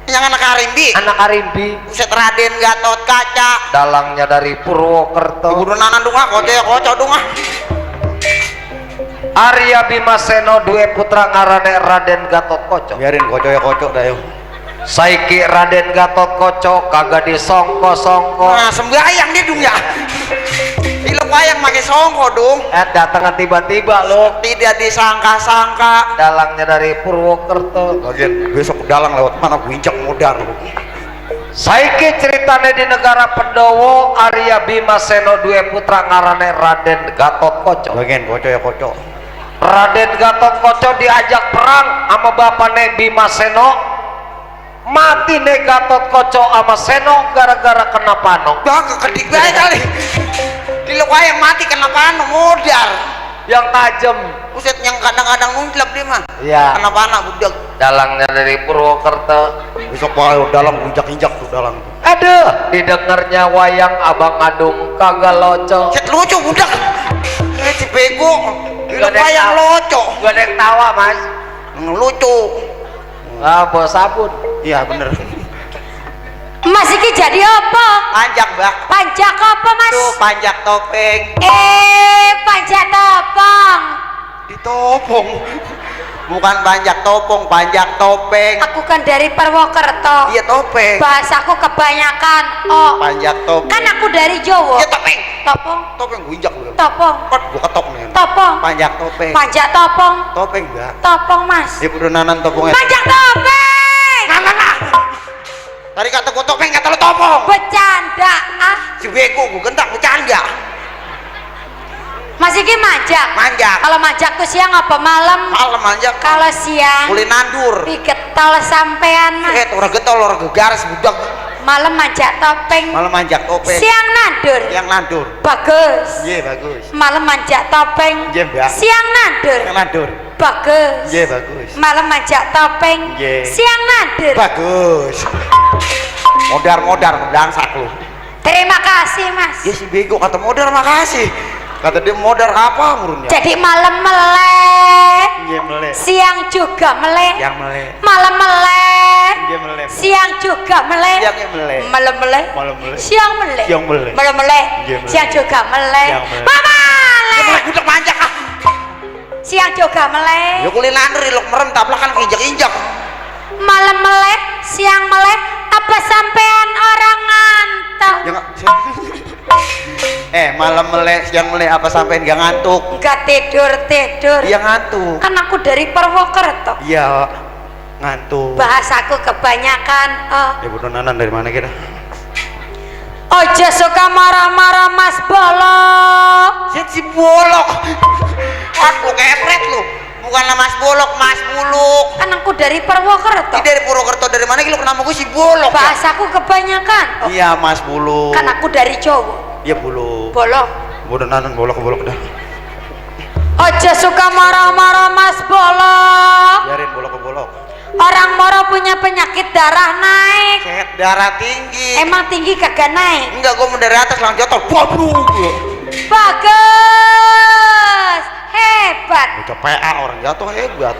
Yang anak Arimbi. Anak Arimbi. Buset Raden Gatot Kaca. Dalangnya dari Purwokerto. Ibu nanan dunga koco ya koco dunga. Arya Bimaseno dua putra ngarane Raden Gatot Koco. Biarin koco ya koco dah yuk. Saiki Raden Gatot Koco kagak disongko-songko. Nah sembayang dia dung ya. Ilok wayang make songko dong. Datang tiba-tiba lo. Tidak disangka-sangka. Dalangnya dari Purwokerto. Bagian besok dalang lewat mana gue injak modar. Saiki ceritanya di negara Pendowo Arya Bimaseno dua putra ngarane Raden Gatot Koco. Bagian koco ya koco. Raden Gatot Koco diajak perang sama bapaknya Bimaseno. Mati nih Gatot Koco sama Seno gara-gara kena panong. Bah kekedik bae kali. Ilok wayang mati kenapa modar. Yang tajam. Buset yang kadang-kadang nungklap dia mah. Iya. Kenapa anak budak. Dalangnya dari Purwokerto. Besok bae dalang injak-injak tuh dalang. Aduh, didengarnya wayang Abang Adung kagak loco. Set lucu budak. Si bego. Ilok Gak ada wayang yang loco. Gak ada yang tawa mas. Lucu. Ah, bawa sabun. Iya bener. Mas iki jadi apa? Panjak mbak. Panjak apa mas? Tuh panjak topeng. Panjak topong. Ditopong. Bukan panjak topong, panjak topeng. Aku kan dari Purwokerto. Iya topeng. Bahasaku kebanyakan. Oh. Panjak topeng. Kan aku dari Jawa. Iya topeng. Topong. Topeng gue injak lu. Topong. Kot gue ketok nih. Topong. Panjak topeng. Panjak topong. Topeng mbak. Topong mas. Dia udah nanan topongnya. Panjak topeng. Nah. Tadi kata gue topeng, kata lu topong. Bercanda ah. Si bego gue gentak bercanda. Mas iki manjak. Manjak. Kalau manjak tuh siang apa malam? Malam manjak. Kalau siang. Boleh nandur. Digetol sampean mas. Orang getol, orang gegaris budak. Malam manjak topeng. Malam manjak topeng. Siang nandur. Yang nandur. Bagus. Iya bagus. Malam manjak topeng. Iya mbak. Siang nandur. Yang nandur. Bagus. Iya bagus. Malam manjak topeng. Iya. Siang nandur. Bagus. Modar bangsak lu. Terima kasih mas. Ya si bego kata modar makasih. Kata dia modar apa murunnya? Jadi malam melek. Iya melek. Siang juga melek. Yang melek. Malam melek. Iya melek. Siang juga melek. Yang melek. Malam melek. Malam melek. Siang melek. Yang melek. Malam melek. Iya melek. Siang juga melek. Yang melek. Mama Ya melek. melek budak manjak ah. Siang juga melek. Ya kulit nandur ilok merem taplak kan injak-injak. Malam melek, siang melek, apa sampean orang ngantuk? Ya nggak. Malam melek, siang melek apa sampein gak ngantuk? Enggak tidur. Iya ngantuk. Kan aku dari Purwokerto. Iya ngantuk. Bahasaku kebanyakan. Ya budak nanan dari mana kita? Ojo suka marah-marah Mas Bolok. Si bolok. Aku kepret lu. Bukan Mas Bolok, Mas Buluk. Kan aku dari Purwokerto. Ini dari Purwokerto dari mana lu kenapa gue si Bolok? Ya? Bahasaku kebanyakan. Iya Mas Buluk. Kan aku dari Jawa. Iya Buluk. Bolok. Budak nanan bolok dah. Ojo suka marah-marah Mas Bolok. Biarin bolok. Orang moro punya penyakit darah naik. Sehat darah tinggi. Emang tinggi kagak naik? Enggak, gue dari atas langsung jatuh. Waduh. Bagus, hebat, Udah PA orang jatuh hebat.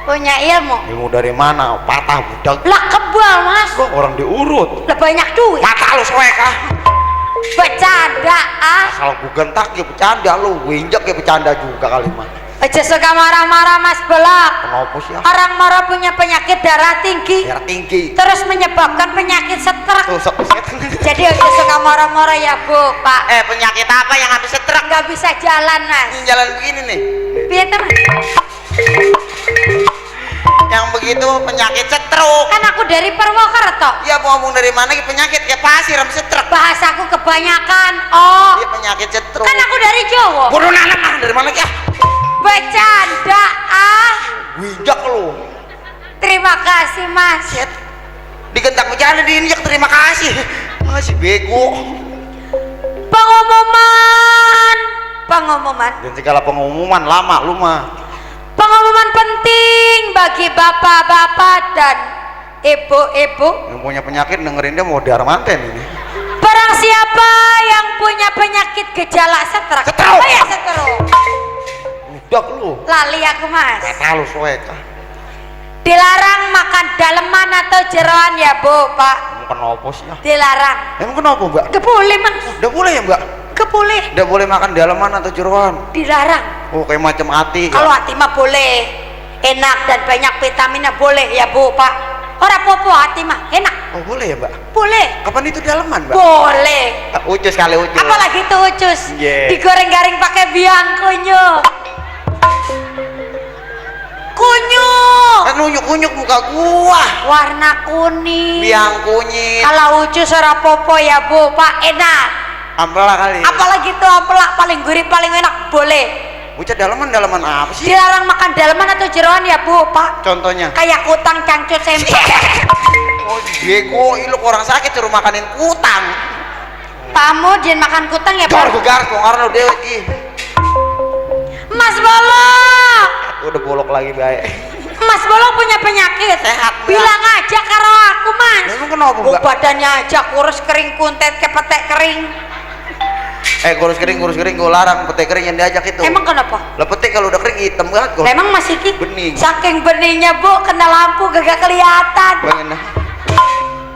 punya ilmu. Ilmu dari mana? Patah budak. Lah kebal mas, Kok orang diurut? lah banyak duit. Mata lu soek ah. Bercanda ah. Kalau gue gentak ya bercanda lu, gue injak ya bercanda juga kali mah. Aja suka marah-marah Mas Bolok. Kenapa sih? Orang moro punya penyakit darah tinggi, Darah tinggi. terus menyebabkan penyakit stroke. Tuh sok Jadi aja suka marah-marah ya Bu, Pak. penyakit apa yang habis setrek? Nggak bisa jalan mas. Ini jalan begini nih. Biar teman. Yang begitu penyakit setruk. Kan aku dari Purwokerto. Ya mau ngomong dari mana ki penyakit kayak pasir habis setrek. Bahasaku kebanyakan. Oh, Dia penyakit setruk. kan aku dari Jawa. Bodoh nanam dari mana ki? Bercanda ah. Gue injak lu. Terima kasih mas. Set. Digentak bercanda diinjak terima kasih. Masih bego. Pengumuman Dan segala pengumuman lama lu mah. pengumuman penting bagi bapak-bapak dan ibu-ibu. Yang punya penyakit dengerin dia mau darmanten ini. Barang siapa yang punya penyakit gejala stroke. Stroke. Oh ya stroke. Budak lu. Lali aku mas. Kata lu soek ah. Dilarang makan daleman atau jeroan ya Bu Pak. Emang kenapa sih ya? Dilarang. Emang kenapa Mbak? Gak boleh Mas. Udah boleh ya Mbak? Gak boleh. Udah boleh makan dalaman atau jeroan? Dilarang. Oh kayak macam hati. Kalau hati mah boleh, enak dan banyak vitaminnya boleh ya Bu Pak. Orang popo hati mah enak. Oh boleh ya Mbak? Boleh. Kapan itu dalaman Mbak? Boleh. Ucus kali ucus. Apalagi tuh ucus. Yeah. Digoreng-garing pakai biang kunyuk. Kunyuk. Kan unyuk-unyuk muka gua. Warna kuning. Biang kunyit. Kalau ucus ora popo ya Bu Pak enak. Ampela kali. Apalagi tuh ampela paling gurih paling enak boleh. Ucap dalaman apa sih? Dilarang makan dalaman atau jeroan ya Bu Pak. Contohnya? Kayak kutang, cangcut, sempe. Oh bego, lu orang sakit suruh makanin kutang. Pamu jangan makan kutang ya Gar Pak. begar kok karena dewe ki. Mas Bolok. Udah bolok lagi baik. Mas Bolok punya penyakit. Sehat, Mbak. Bilang aja karo aku Mas. Emang kenapa Oh, Mbak? badannya aja kurus kering kuntet kayak petek kering. Kurus kering gue larang petek kering yang diajak itu. Emang kenapa? Lah petek kalau udah kering hitam banget kok. Memang masih ki? Bening. Saking beningnya Bu kena lampu gak kelihatan.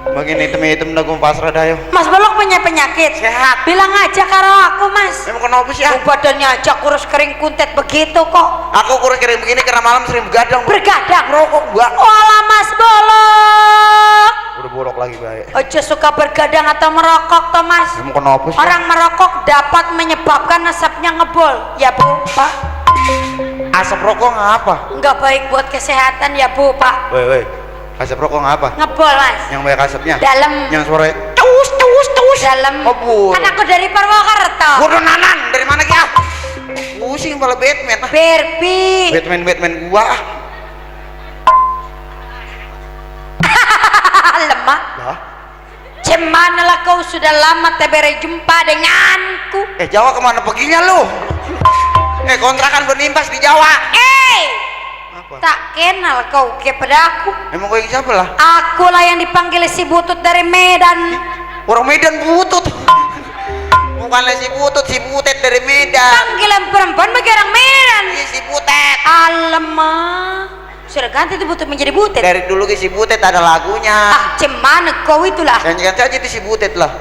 Bangin hitam dah gue pasrah dah yo. Mas Bolok punya penyakit. Sehat. Bilang aja karo aku Mas. Emang kenapa sih Oh, badannya aja kurus kering kuntet begitu kok. Aku kurus kering begini karena malam sering begadang. Bergadang. Rokok Mbak. Walah Mas Bolok. Udah bolok lagi baik. Ojo suka bergadang atau merokok Thomas. Emang kenapa sih? Orang merokok dapat menyebabkan asapnya ngebul ya Bu Pak. Asap rokok ngapa? Nggak baik buat kesehatan ya Bu Pak. Woi. Asap rokok ngapa? Ngebul Mas. Yang banyak asapnya? Dalam. Yang suara Dalam. Ngebul. Kan aku dari Purwokerto. Bodoh nanan dari mana ya? Pusing kepala Batman. Barbie. Batman gua. Lemah. Lah. Cemana lah kau sudah lama tak berjumpa denganku. Jawa kemana perginya lu? Kontrakan bernimpas di Jawa. Apa? Tak kenal kau kepada aku. Emang gue yang siapa lah? Akulah yang dipanggil si butut dari Medan. Orang Medan butut. Bukanlah si butut, si butet dari Medan. Panggilan perempuan bagi orang Medan. Iya si butet. Alamak. Sudah ganti itu butut menjadi butet. Dari dulu ke si butet ada lagunya. Ah, cemana kau itulah. Jangan saja itu si butet lah.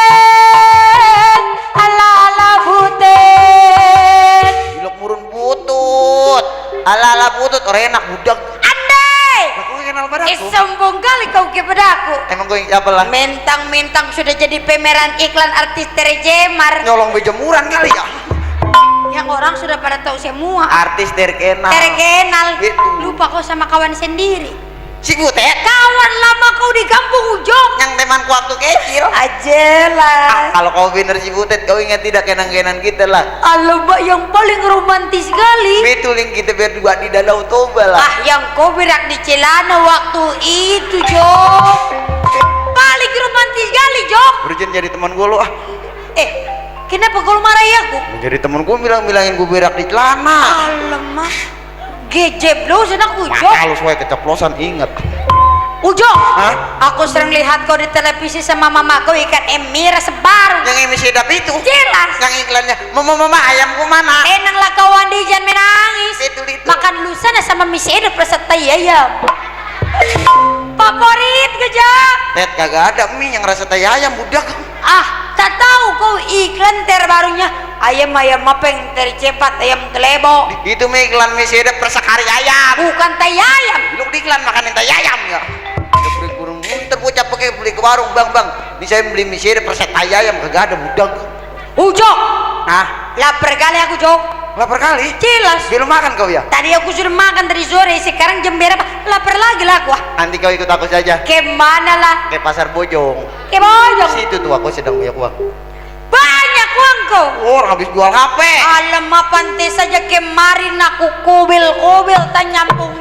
Butet, ala-ala butet. Ilok murun butut. Ala-ala butut, orang enak budak. Andai. Aku kenal pada aku. Sombong kali kau kepada aku. Emang gue yang siapa lah? Mentang-mentang sudah jadi pemeran iklan artis terjemar. Nyolong bejemuran kali ya. Yang orang sudah pada tahu semua. Artis terkenal. Terkenal. Gitu. Lupa kau sama kawan sendiri. Si butet. Kawan lama kau di kampung Ujong. Yang temanku waktu kecil. Ajelah. Kalau kau bener si butet, kau ingat tidak kenang-kenang kita lah. Alamak yang paling romantis sekali. Betul yang kita berdua di Danau Toba lah. Ah yang kau berak di celana waktu itu Jok. Paling romantis sekali Jok. Berjen jadi teman gue lo ah. Kenapa kau marahi aku? Jadi temen gue bilangin gue berak di celana. Alamak. Gejeblo senang Ujong. Kalau saya keceplosan ingat. Ujong. Hah? Aku sering lihat kau di televisi sama mama kau ikan emira sebaru. Yang ini sedap itu. Jelas. Yang iklannya mama ayamku mana? Enang lah kawan di jangan menangis. Betul itu. Makan lusana sama mie sedap rasa tai ayam. Favorit gejak. Tet kagak ada mie yang rasa tai ayam budak. Ah, tak tahu kau iklan terbarunya ayam apa yang tercepat ayam telebo. Itu mie iklan mie sedap rasa kari ayam. Bukan tai ayam. Lu di iklan makanin tai ayam ya. Beli burung munter bocah pakai beli ke warung bang. Ini saya beli mie sedap rasa tai ayam kagak ada budak. Ujok. Nah, Lapar kali aku Jok. lapar kali. Jelas. Belum makan kau ya? Tadi aku sudah makan dari sore, sekarang jam berapa? Lapar lagi lah aku. Nanti kau ikut aku saja Kemana lah? ke pasar Bojong. Ke Bojong. Situ tuh aku sedang banyak uang. Banyak uang kau. Orang habis jual HP. Alamak pantai saja kemarin aku kubil tak nyambung.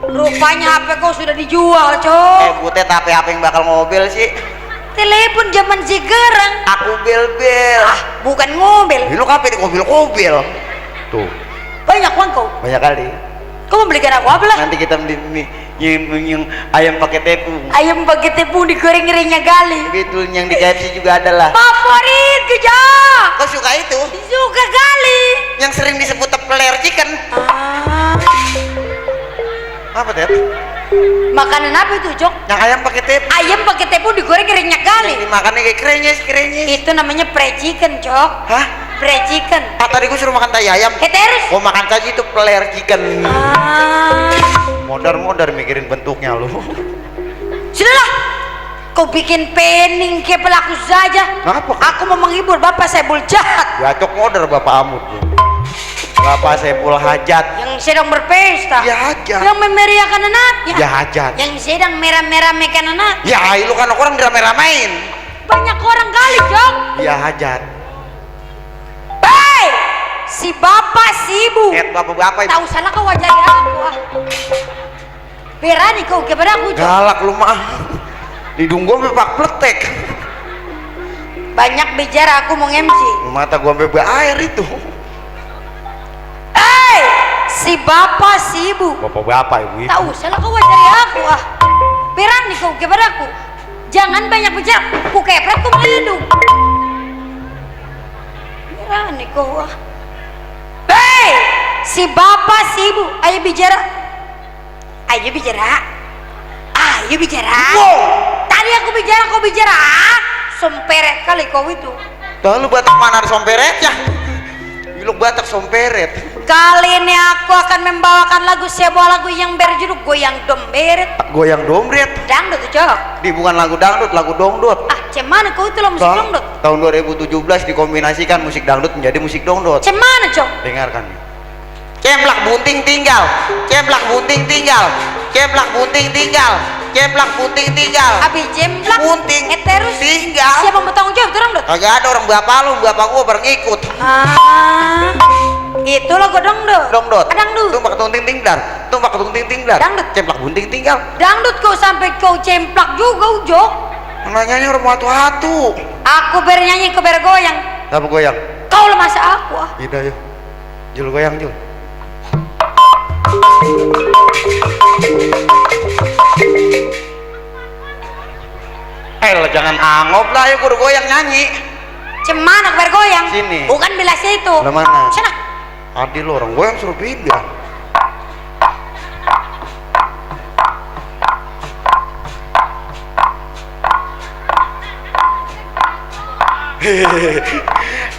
Rupanya HP kau sudah dijual, Cok. Butet HP yang bakal mobil sih. Telepon zaman sekarang. Aku bel. Ah, bukan mobil. Lu HP di mobil. Tuh, Banyak uang kau. banyak kali. Kau mau belikan aku apa lah? Nanti kita beli mie yang ayam pakai tepung. Ayam pakai tepung digoreng-gorengnya gali. Betul yang di KFC juga ada lah. Favorit gejak. Kau suka itu? Suka kali. Yang sering disebut tepler chicken. Ah, Apa Ted? Makanan apa itu, Jok? Yang ayam pakai tepung. Ayam pakai tepung digoreng kerenyak kali. Yang dimakannya kayak krenyes. Itu namanya fried chicken, Jok. Hah? Fried chicken. Ah, tadi gua suruh makan tai ayam. Terus? Gua makan saja itu player chicken. Ah. Modar mikirin bentuknya lu. Sudahlah. Kau bikin pening ke pelaku saja. Kenapa? Aku mau menghibur Bapak Saiful jahat Gacok modar Bapak Amut. Bapak Saiful hajat. yang sedang berpesta. Ya hajat. Yang memeriahkan anaknya. Ya hajat. Yang sedang merah-merahkan anak. Ya lu kan orang dirame-ramein. Banyak orang kali, Jok. Ya hajat. Hei, si bapak si ibu. Bapak-bapak Tahu salah kau wajah aku. Berani kau kepada aku, Jok. galak lu mah. Hidung gua sampai pak pletek. Banyak bicara aku mau MC. Mata gua sampai berair itu. Hei, si bapak si ibu. Bapak-bapak ibu. Tahu salah kau wajah aku. Berani kau kepada aku. Jangan banyak bicara. Ku kepret ku melindung. Berani kau. Hei, si bapak si ibu. Ayo bicara. Ayo bicara. Ayo bicara. Wow. Tadi aku bicara, kau bicara. Somperet kali kau itu. Lalu Batak mana ada somperetnya? Lu Batak somperet. Kali ini aku akan membawakan sebuah lagu yang berjudul Goyang Domberet. Goyang dombret. Dangdut tuh, Cok. Di bukan lagu dangdut, lagu dongdut. Cemana kau itu lo musik dangdut? Tahun 2017 dikombinasikan musik dangdut menjadi musik dongdut. Cemana, Cok? Dengarkan. Cemplak bunting tinggal, cemplak bunting tinggal, cemplak bunting tinggal, cemplak bunting tinggal. Abi jemplak. Bunting Terus tinggal. siapa yang bertanggung jawab tuh dangdut? Kagak ada orang bapak lu, bapak gua berngikut. Itu lagu dangdut. Dongdut. Dangdut. Tumpak tunting tinggal, tumpak tunting tinggal. Dangdut. Cemplak bunting tinggal. Dangdut kau sampai kau cemplak juga, Jok. Nanyanya orang hatu-hatu. Aku bernyanyi, kau bergoyang. Apa goyang? Kau lah masa aku. Tidak yuk. Jul goyang Jul. Jangan angop lah, yuk kudu goyang nyanyi. Cemana kau bergoyang? Sini. Bukan bilas itu. Lah mana? Sana. Adil orang goyang suruh pindah.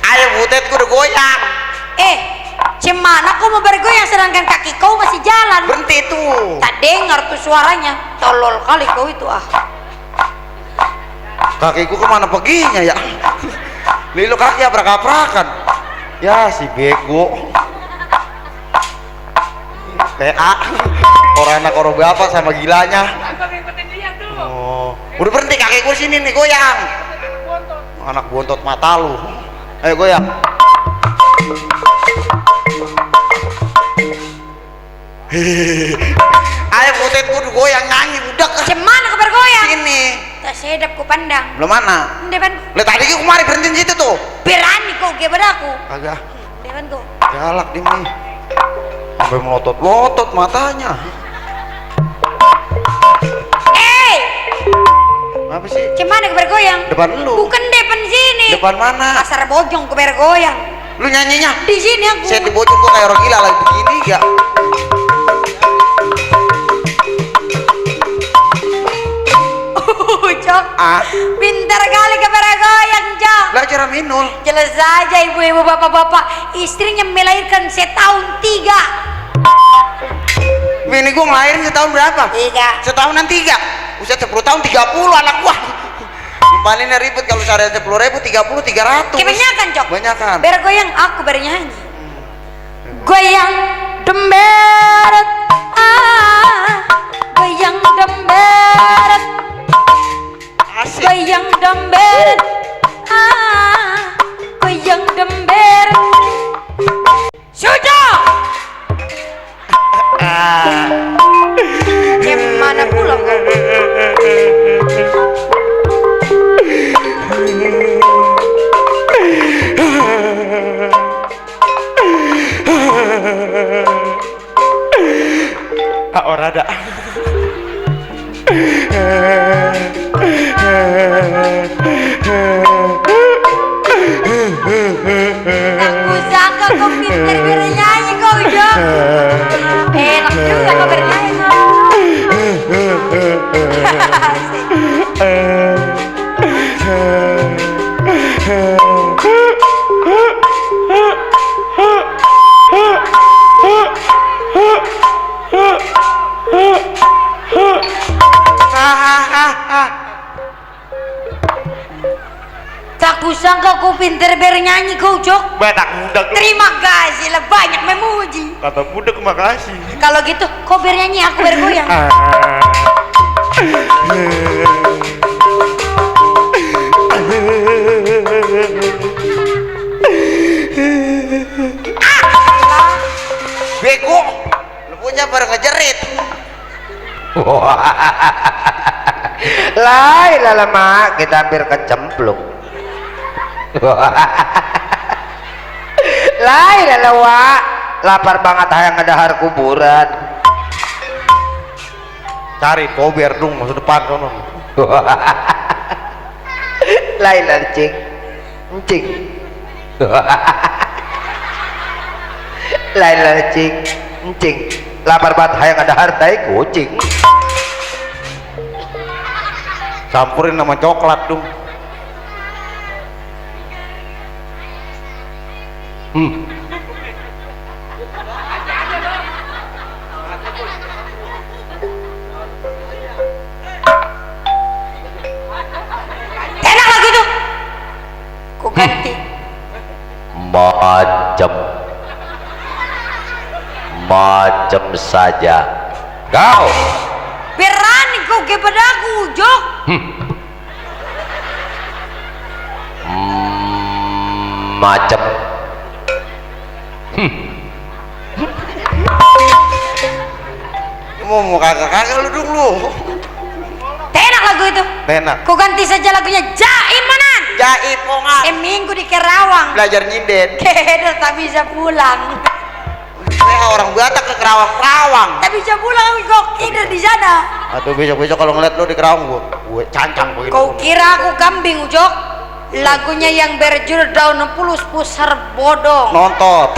Ayo butet kudu goyang. Cemana kau mau bergoyang sedangkan kaki kau masih jalan? Berhenti tuh. Tak dengar tuh suaranya. Tolol kali kau itu Kakiku kemana perginya ya? Lilo kaki abrak-abrakan. Ya si bego. PA. Orang anak orang bapak sama gilanya. Oh, udah berhenti kakiku sini nih goyang. Anak bontot mata lu. Ayo goyang. Ayo butet kudu goyang nyanyi udah ke Cemana kau bergoyang? sini. Tak sedap ku pandang. Belum mana? Depan. Lihat tadi aku kemari berhenti di situ tuh. Berani kau kepada aku. Kagak. Depan kau. Galak dia nih. Sampai melotot-lotot matanya. Apa sih? Cemana kau bergoyang? Depan lu. Bukan depan sini. Depan mana? Pasar Bojong kau bergoyang. Lu nyanyinya? Di sini aku. Saya di bojong gua kayak orang gila lagi begini ya. Cok. Pintar kali kau bergoyang, Cok. Belajar minul. Jelas saja ibu-ibu bapak-bapak istrinya melahirkan setahun 3. Bini gua ngelahirin setahun berapa? 3. Setahunan 3. Usia 10 tahun 30 anak gua. Kembalinya ribet kalau seharian 10.000, 30, 300. Kebanyakan, Cok. Banyakan. Bergoyang aku bernyanyi. Goyang demberet, goyang demberet, Asik. goyang demberet, goyang demberet. Sudah. Gimana pula kau? Ora ada. Aku sangka kau pintar bernyanyi kau, Jok. Enak juga kau bernyanyi. sangka kau pinter bernyanyi kau Jok. Badak budak. Terima kasih lah banyak memuji. Kata budak makasih. Kalau gitu kau bernyanyi aku bergoyang. Bego, lu punya barang ngejerit. Lai lama kita hampir kecemplung. Lai lalawa lapar banget hayang ngedahar kuburan. Cari kober dong masuk depan sono. Lai lancing encing. Lai lancing encing lapar banget hayang ngedahar tai kucing. Campurin sama coklat dong. Enak lagu itu. Ku ganti. Macam saja kau. Berani kau kepada aku Jok. Macam Mau kagak lu dong lu. Enak lagu itu. Enak. Ku ganti saja lagunya Jaimanan. Jaipongan. Minggu di Kerawang. Belajar nyinden. Keder tak bisa pulang. Saya orang Batak ke Kerawang. Tak bisa pulang kok keder di sana. Atau besok-besok kalau ngeliat lu di Kerawang gue cancang begitu. Kau kira aku kambing Jok? Lagunya yang berjudul Daun Pulus Pusar Bodong. Nonton.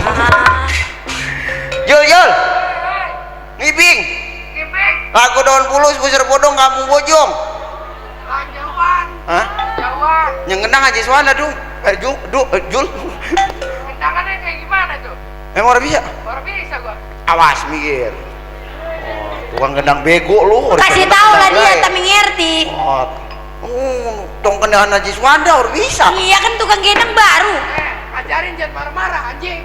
Jul. Ngibing. Lagu Daun Pulus Pusar Bodong kamu bojong. Jauhan. Hah? Jauhan. Yang gendang aja Suwana dong. Jul. Tendangannya kayak gimana tuh? Emang orang bisa? Baru bisa gua. Awas mikir. Oh, tukang gendang bego lu. Kasih tahu lah dia tapi ngerti. Tong kendahan Haji Suwanda orang bisa. Iya kan tukang gendang baru. Ajarin jangan marah-marah anjing.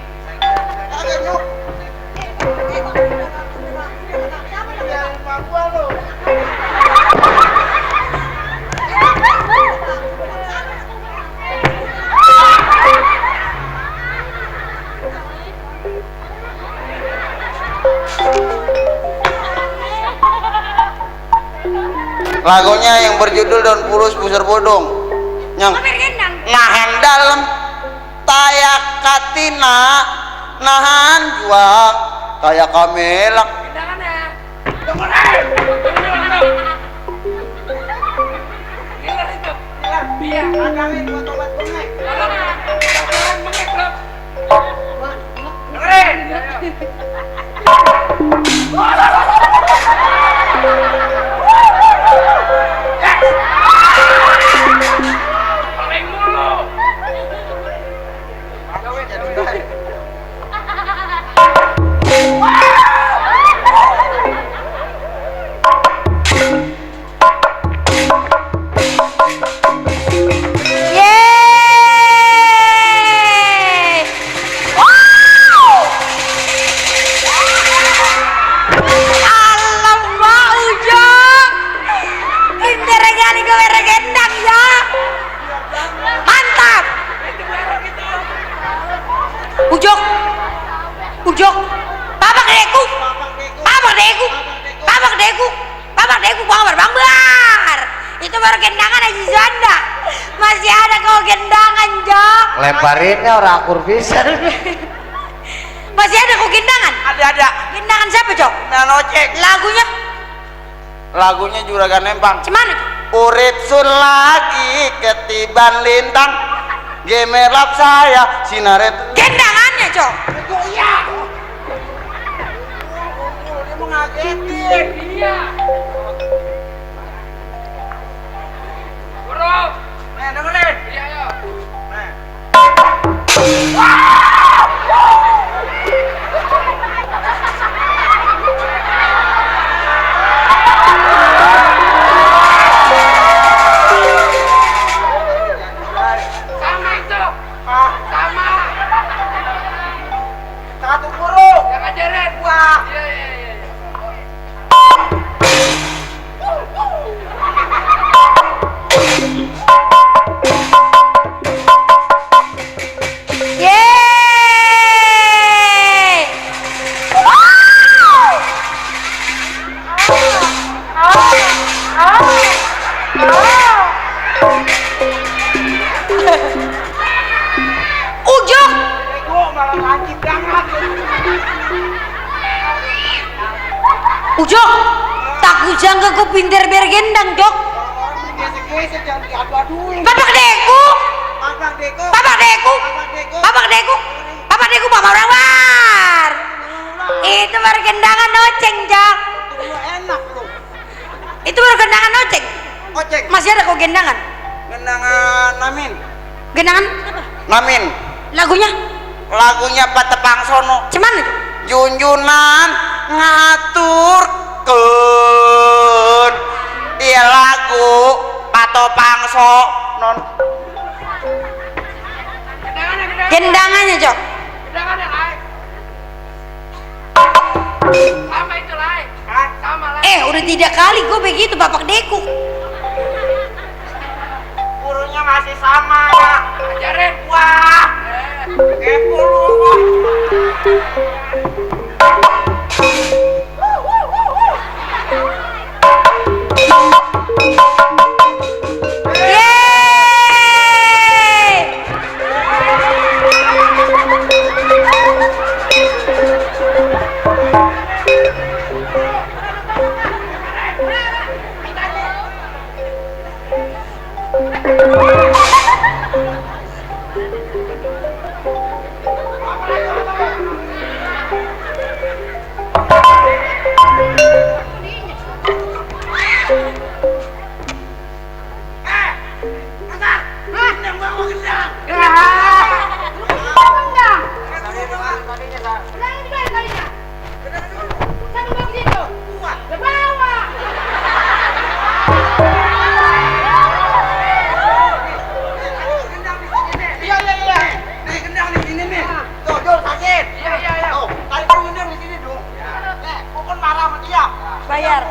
Lagunya yang berjudul Daun Pulus Pusar Bodong. Yang nahan dalam tayak katina nahan juang kayak kamelak. Tendangannya. Dengar itu. Biar agangin buat obat bengek. Jangan bengek, Bro. Dengerin. Paling mulu. Yeay! Wow! Alam Mbak Ujang. Pinter kali gue gendang ya. Mantap. Ujok. Babak deku. Bangbar. Itu baru gendangan Haji Zanda. Masih ada kau gendangan, Jok. lemparinnya orang akur bisa. Masih ada kau gendangan? Ada. Gendangan siapa, Jok? Nah ojek. Lagunya Juragan Empang. Cuman Urit sun lagi ketiban lintang. Gemerlap saya sinaret. gendangannya, Jok. Iya. Dia mengagetin. Iya. Bro. Dengerin. Iya, yo. Sama Tak kusangka kau pinter bergendang, Jok. Orang gesek-gesek jangan diadu-aduin. Bapak deku. Bapak Deko. Bapak deku. Bapak deku. Bapak deku bapak rawar. Itu baru gendangan noceng, Jok. Itu lu enak lu. Itu baru gendangan noceng. Ojek. Masih ada kok gendangan? Gendangan Namin. Gendangan apa? Namin Lagunya? lagunya Pak Tepang Sono Cuman itu? junjunan ngatur kun iya lagu Pato Pangso non Gendangannya, Jok. Gendangannya lain. Sama itu lain. Sama lain. Udah 3 kali gue begitu bapak deku. Gurunya masih sama. Ajarin. Wah. Kepo lu. Yeay! Bayar.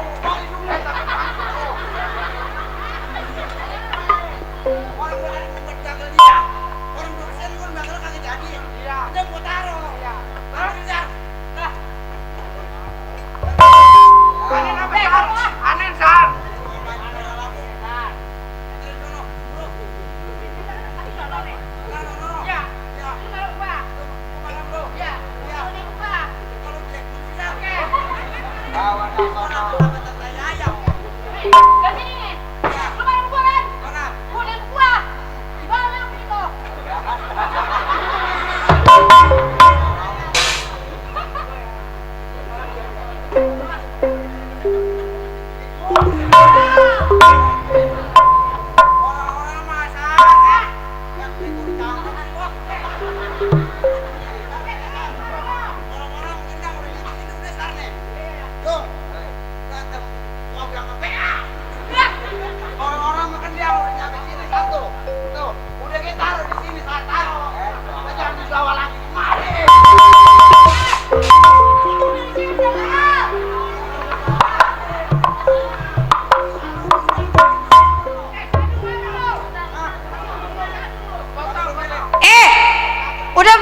Udah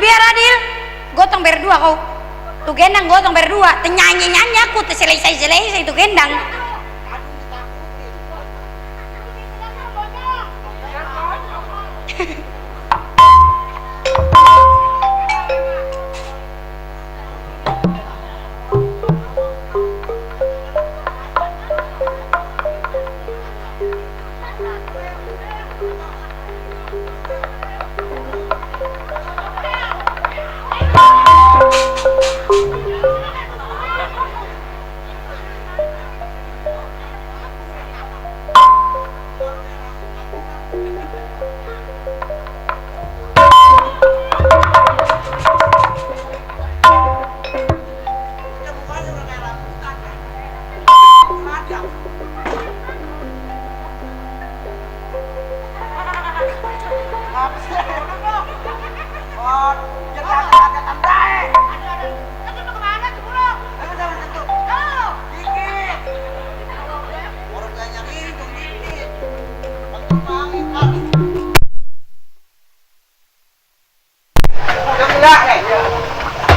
biar adil. Gotong berdua kau. Tuh gendang gotong berdua. Nyanyi aku tuh selesai itu gendang.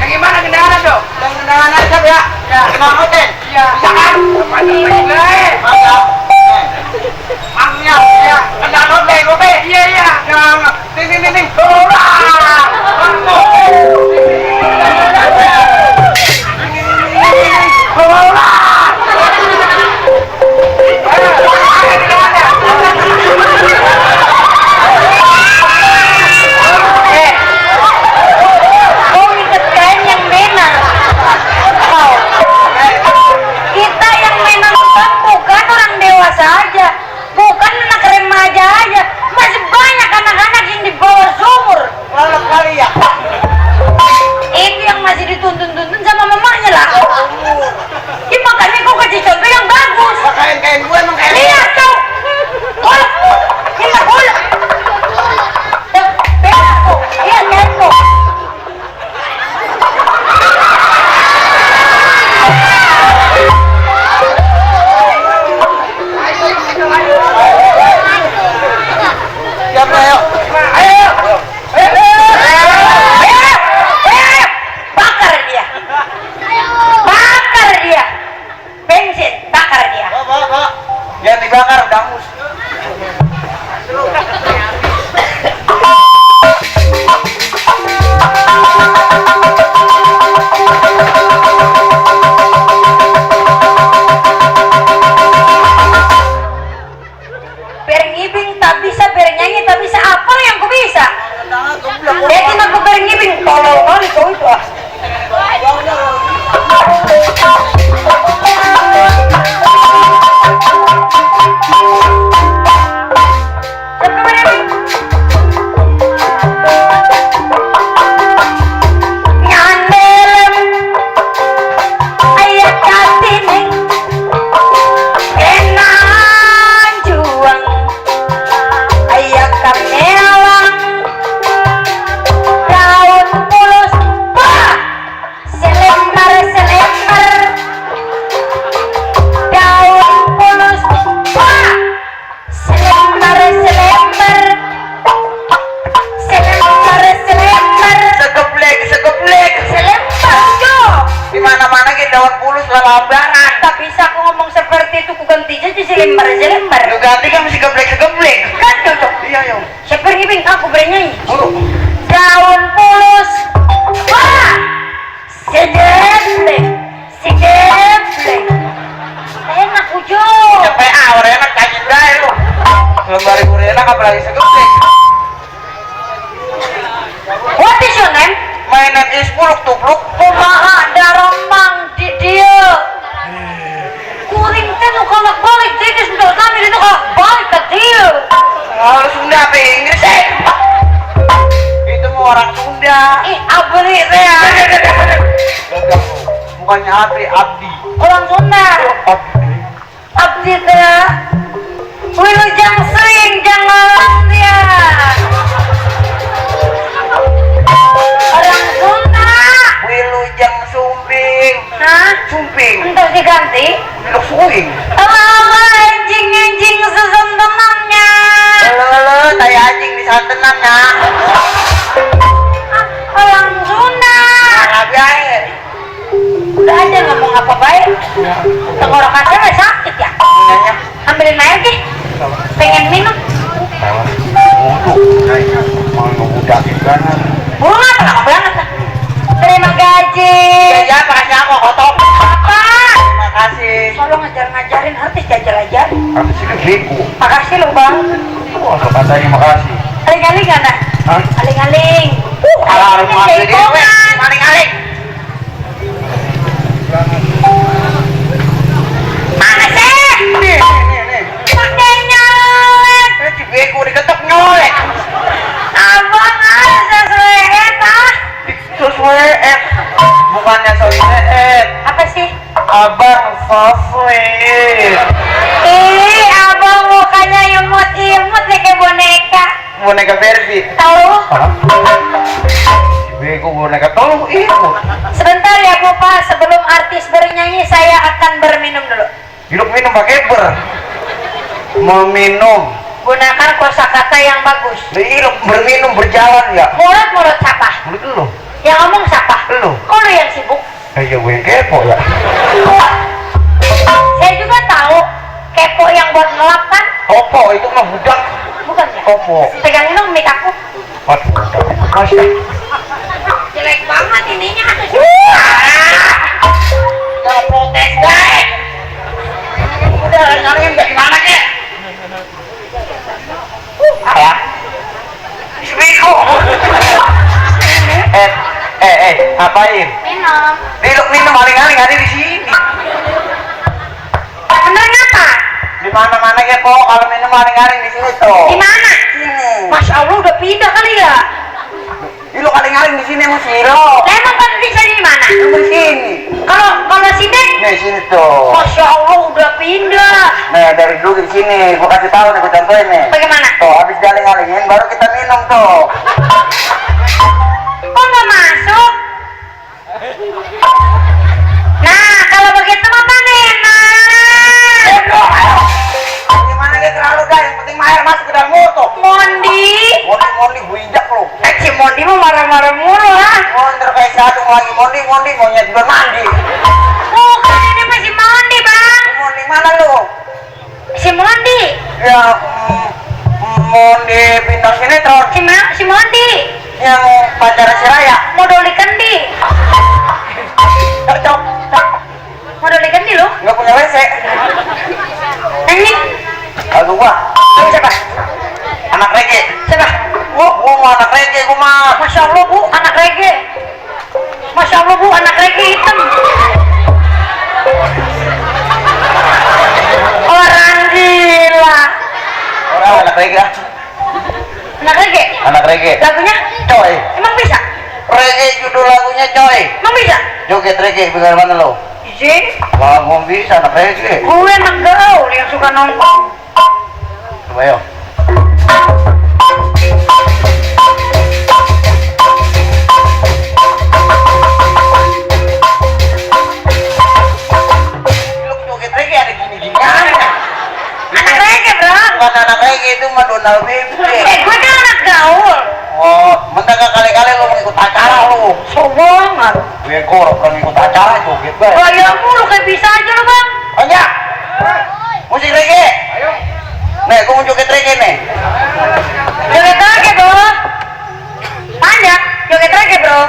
Gimana gendangan dong? Gendangan aja ya. Ya. Bang Oten. Iya. Bisa kan? Mantap lagi. kain gue emang kain. Lihat kau. Golok. Lihat golok. Beda kau. Lihat kain kau. Siapa ayo? Ayo. Bakar dia. Bakar dia. Bensin, bakar dia. Pak. Jangan dibakar, dangus. Berngibing tak bisa, bernyanyi tak bisa, apa yang ku bisa? Jadi aku berngibing, tolong kali kau itu. Lambaran. Tak bisa aku ngomong seperti itu, ku ganti saja selembar. Lu ganti kan mesti geblek. Kan cocok. Iya, yo. Saya berngibing, aku bernyanyi. Buruk. Daun pulus, wah, segeblek. Enak ujo. PA orang enak kaji bae lu. Lembar ibu enak apalagi segeblek. What is your name? My name is Puluk Tupluk. Kumaha daromang di dia. Kuring teh nu kalau balik jadi sudah kami itu balik ke dia. Kalau Sunda apa Inggris Itu mau orang Sunda. Abri teh. Bukannya Abdi. Orang Sunda. Abdi teh. Wilujeng sering jangan dia. Orang Sunda. Wilujeng Sumping. Hah? Sumping. Untuk diganti? Wiluk Suing. Lama anjing sesentenannya. Halo, saya anjing di santenannya. Orang Sunda. Nabi air. Udah aja ngomong apa baik. Tenggorokan saya sakit ya. Nanya. Ambilin air deh. Pengen minum. Mau udah kan. Bunga lama banget lah. Terima gaji. Ya, makasih aku kotok. Apa? Terima kasih. Tolong ngajarin artis jajal-jajal. Aku sih bego. Makasih loh bang. Masuk katanya makasih. Aling-aling gak nak? Hah? Aling-aling. Kalau mau Aling-aling jadi dewe, maling-aling. Mana sih? Nih. Pakai nyolek. Si bego diketok nyolek. Abang sesuai eta. Sesuai bukannya soalnya Apa sih? abang favorit. Abang mukanya imut-imut nih kayak boneka. Boneka Barbie. Tahu? Si bego boneka tolong imut. Sebentar ya Bapak, sebelum artis bernyanyi saya akan berminum dulu. Hidup minum pakai ber. Mau minum. Gunakan kosakata yang bagus. Hidup berminum berjalan ya. Mulut siapa? Mulut lu. Yang ngomong siapa? Lu. Kok lu yang sibuk? Ya gue yang kepo ya. Saya juga tahu kepo yang buat ngelap kan? Opo itu mah budak. Bukan ya? Opo. Pegangin dong mic aku. Waduh, budak. Kasih. Jelek banget ininya. Jangan protes guys. Udah nyariin bagaimana kek? Ayah. Bego. Apain? Minum. Minum maling-maling ada di sini. Bener ngapa? Di mana-mana ya kok kalau minum maling-maling di sini tuh. Di mana? Sini. Masya Allah udah pindah kali ya? Ih, lu kaling-kaling di sini sama si Iro. Lah emang kan bisa di mana? Lu di sini. Kalau sini, Nih sini tuh. Masya Allah udah pindah. Nah dari dulu di sini, gua kasih tahu nih, gua contohin nih. Bagaimana? Tuh habis galing-galingin baru kita minum tuh. Kok nggak masuk? Nah, kalau begitu mah enak. Gimana dia terlalu dah, yang penting Maher masuk ke dalam motor. Mondi. Mondi gue injak lu. Si Mondi mah marah-marah mulu ha. Mondar kayak satu lagi Mondi monyet bermandi. Bukan ini masih Mondi bang. Mondi mana lu? Si Mondi. Ya Mondi bintang sinetron Si Mondi. yang pacar si Raya. Modal di kendi. Cok. Modal di kendi lu. Nggak punya WC. Ini. Aduh gua. Siapa? Anak reggae. Siapa? Gua mau anak reggae gua mah. Masya Allah bu, anak reggae. Masya Allah bu, anak reggae hitam. Orang gila. Orang anak reggae. Anak reggae. Anak reggae. Lagunya? Coy. Emang bisa? Reggae judul lagunya coy. Emang bisa? Joget reggae bagaimana lo? Isi? Wah, gua bisa anak reggae. Gue anak gaul yang suka nongkrong. Coba yuk. Lu joget reggae ada gini-giniannya. Anak reggae bro. Bukan anak reggae itu mah Donald Bebe. Gue kan anak gaul. Oh, mentang kali-kali lu ikut acara lu. Sombongan. Gue korok kan ikut acara joget banget. Gayamu lu kayak bisa aja lu bang. Banyak. Musik reggae. Ayo. Nih, gua mau joget reggae nih. Joget reggae bro. Panjang. Joget reggae bro.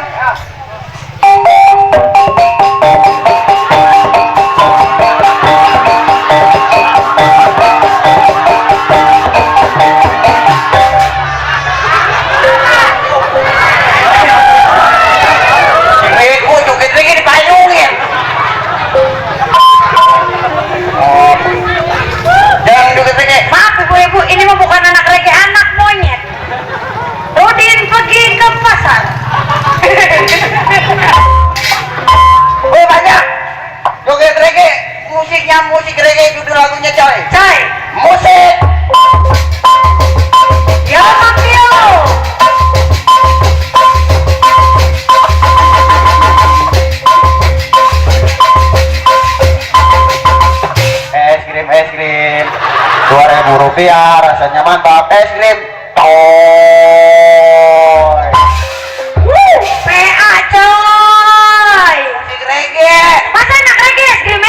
Bego joget reggae dipayungin. Oh. Jangan joget reggae. Maaf ibu-ibu, ini mah bukan anak reggae, anak monyet. Rudin pergi ke pasar. Oh banyak. Joget reggae. Musiknya musik reggae judul lagunya coy. Coy, Musik. ya Mafio. Es krim. 2.000 rupiah, rasanya mantap. Es krim. Toy. PA coy. Musik reggae. Masa anak reggae es krim?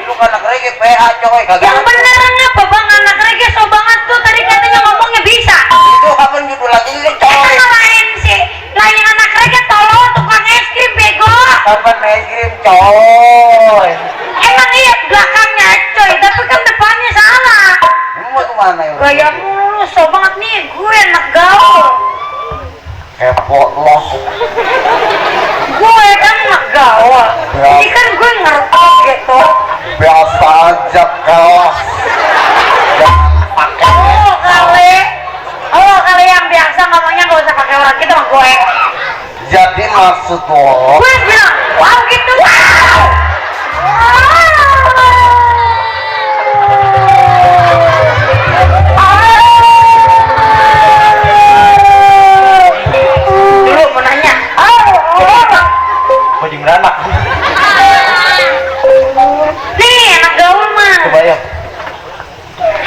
Lu kan anak reggae PA coy, kagak. Yang beneran apa bang anak reggae so banget tuh tadi katanya ngomongnya bisa. Itu kapan judul lagunya coy? Kita lain sih, lain anak reggae tolong tukang es krim bego. Kapan es krim coy? Emang iya belakangnya coy, tapi kan depannya salah. Emang mau kemana ya? Gayamu lu so banget nih, gue anak gaul. Kepo loh. Gue kan anak gaul. Ya. Jadi kan gue ngerti gitu. Biasa aja kelas. Jangan pakai. Kali yang biasa ngomongnya gak usah pakai orang gitu sama gue. Jadi maksud lo? Gue bilang, wow gitu, wow. Dulu mau nanya, Bajing beranak. nih anak gaul mah. Coba yuk.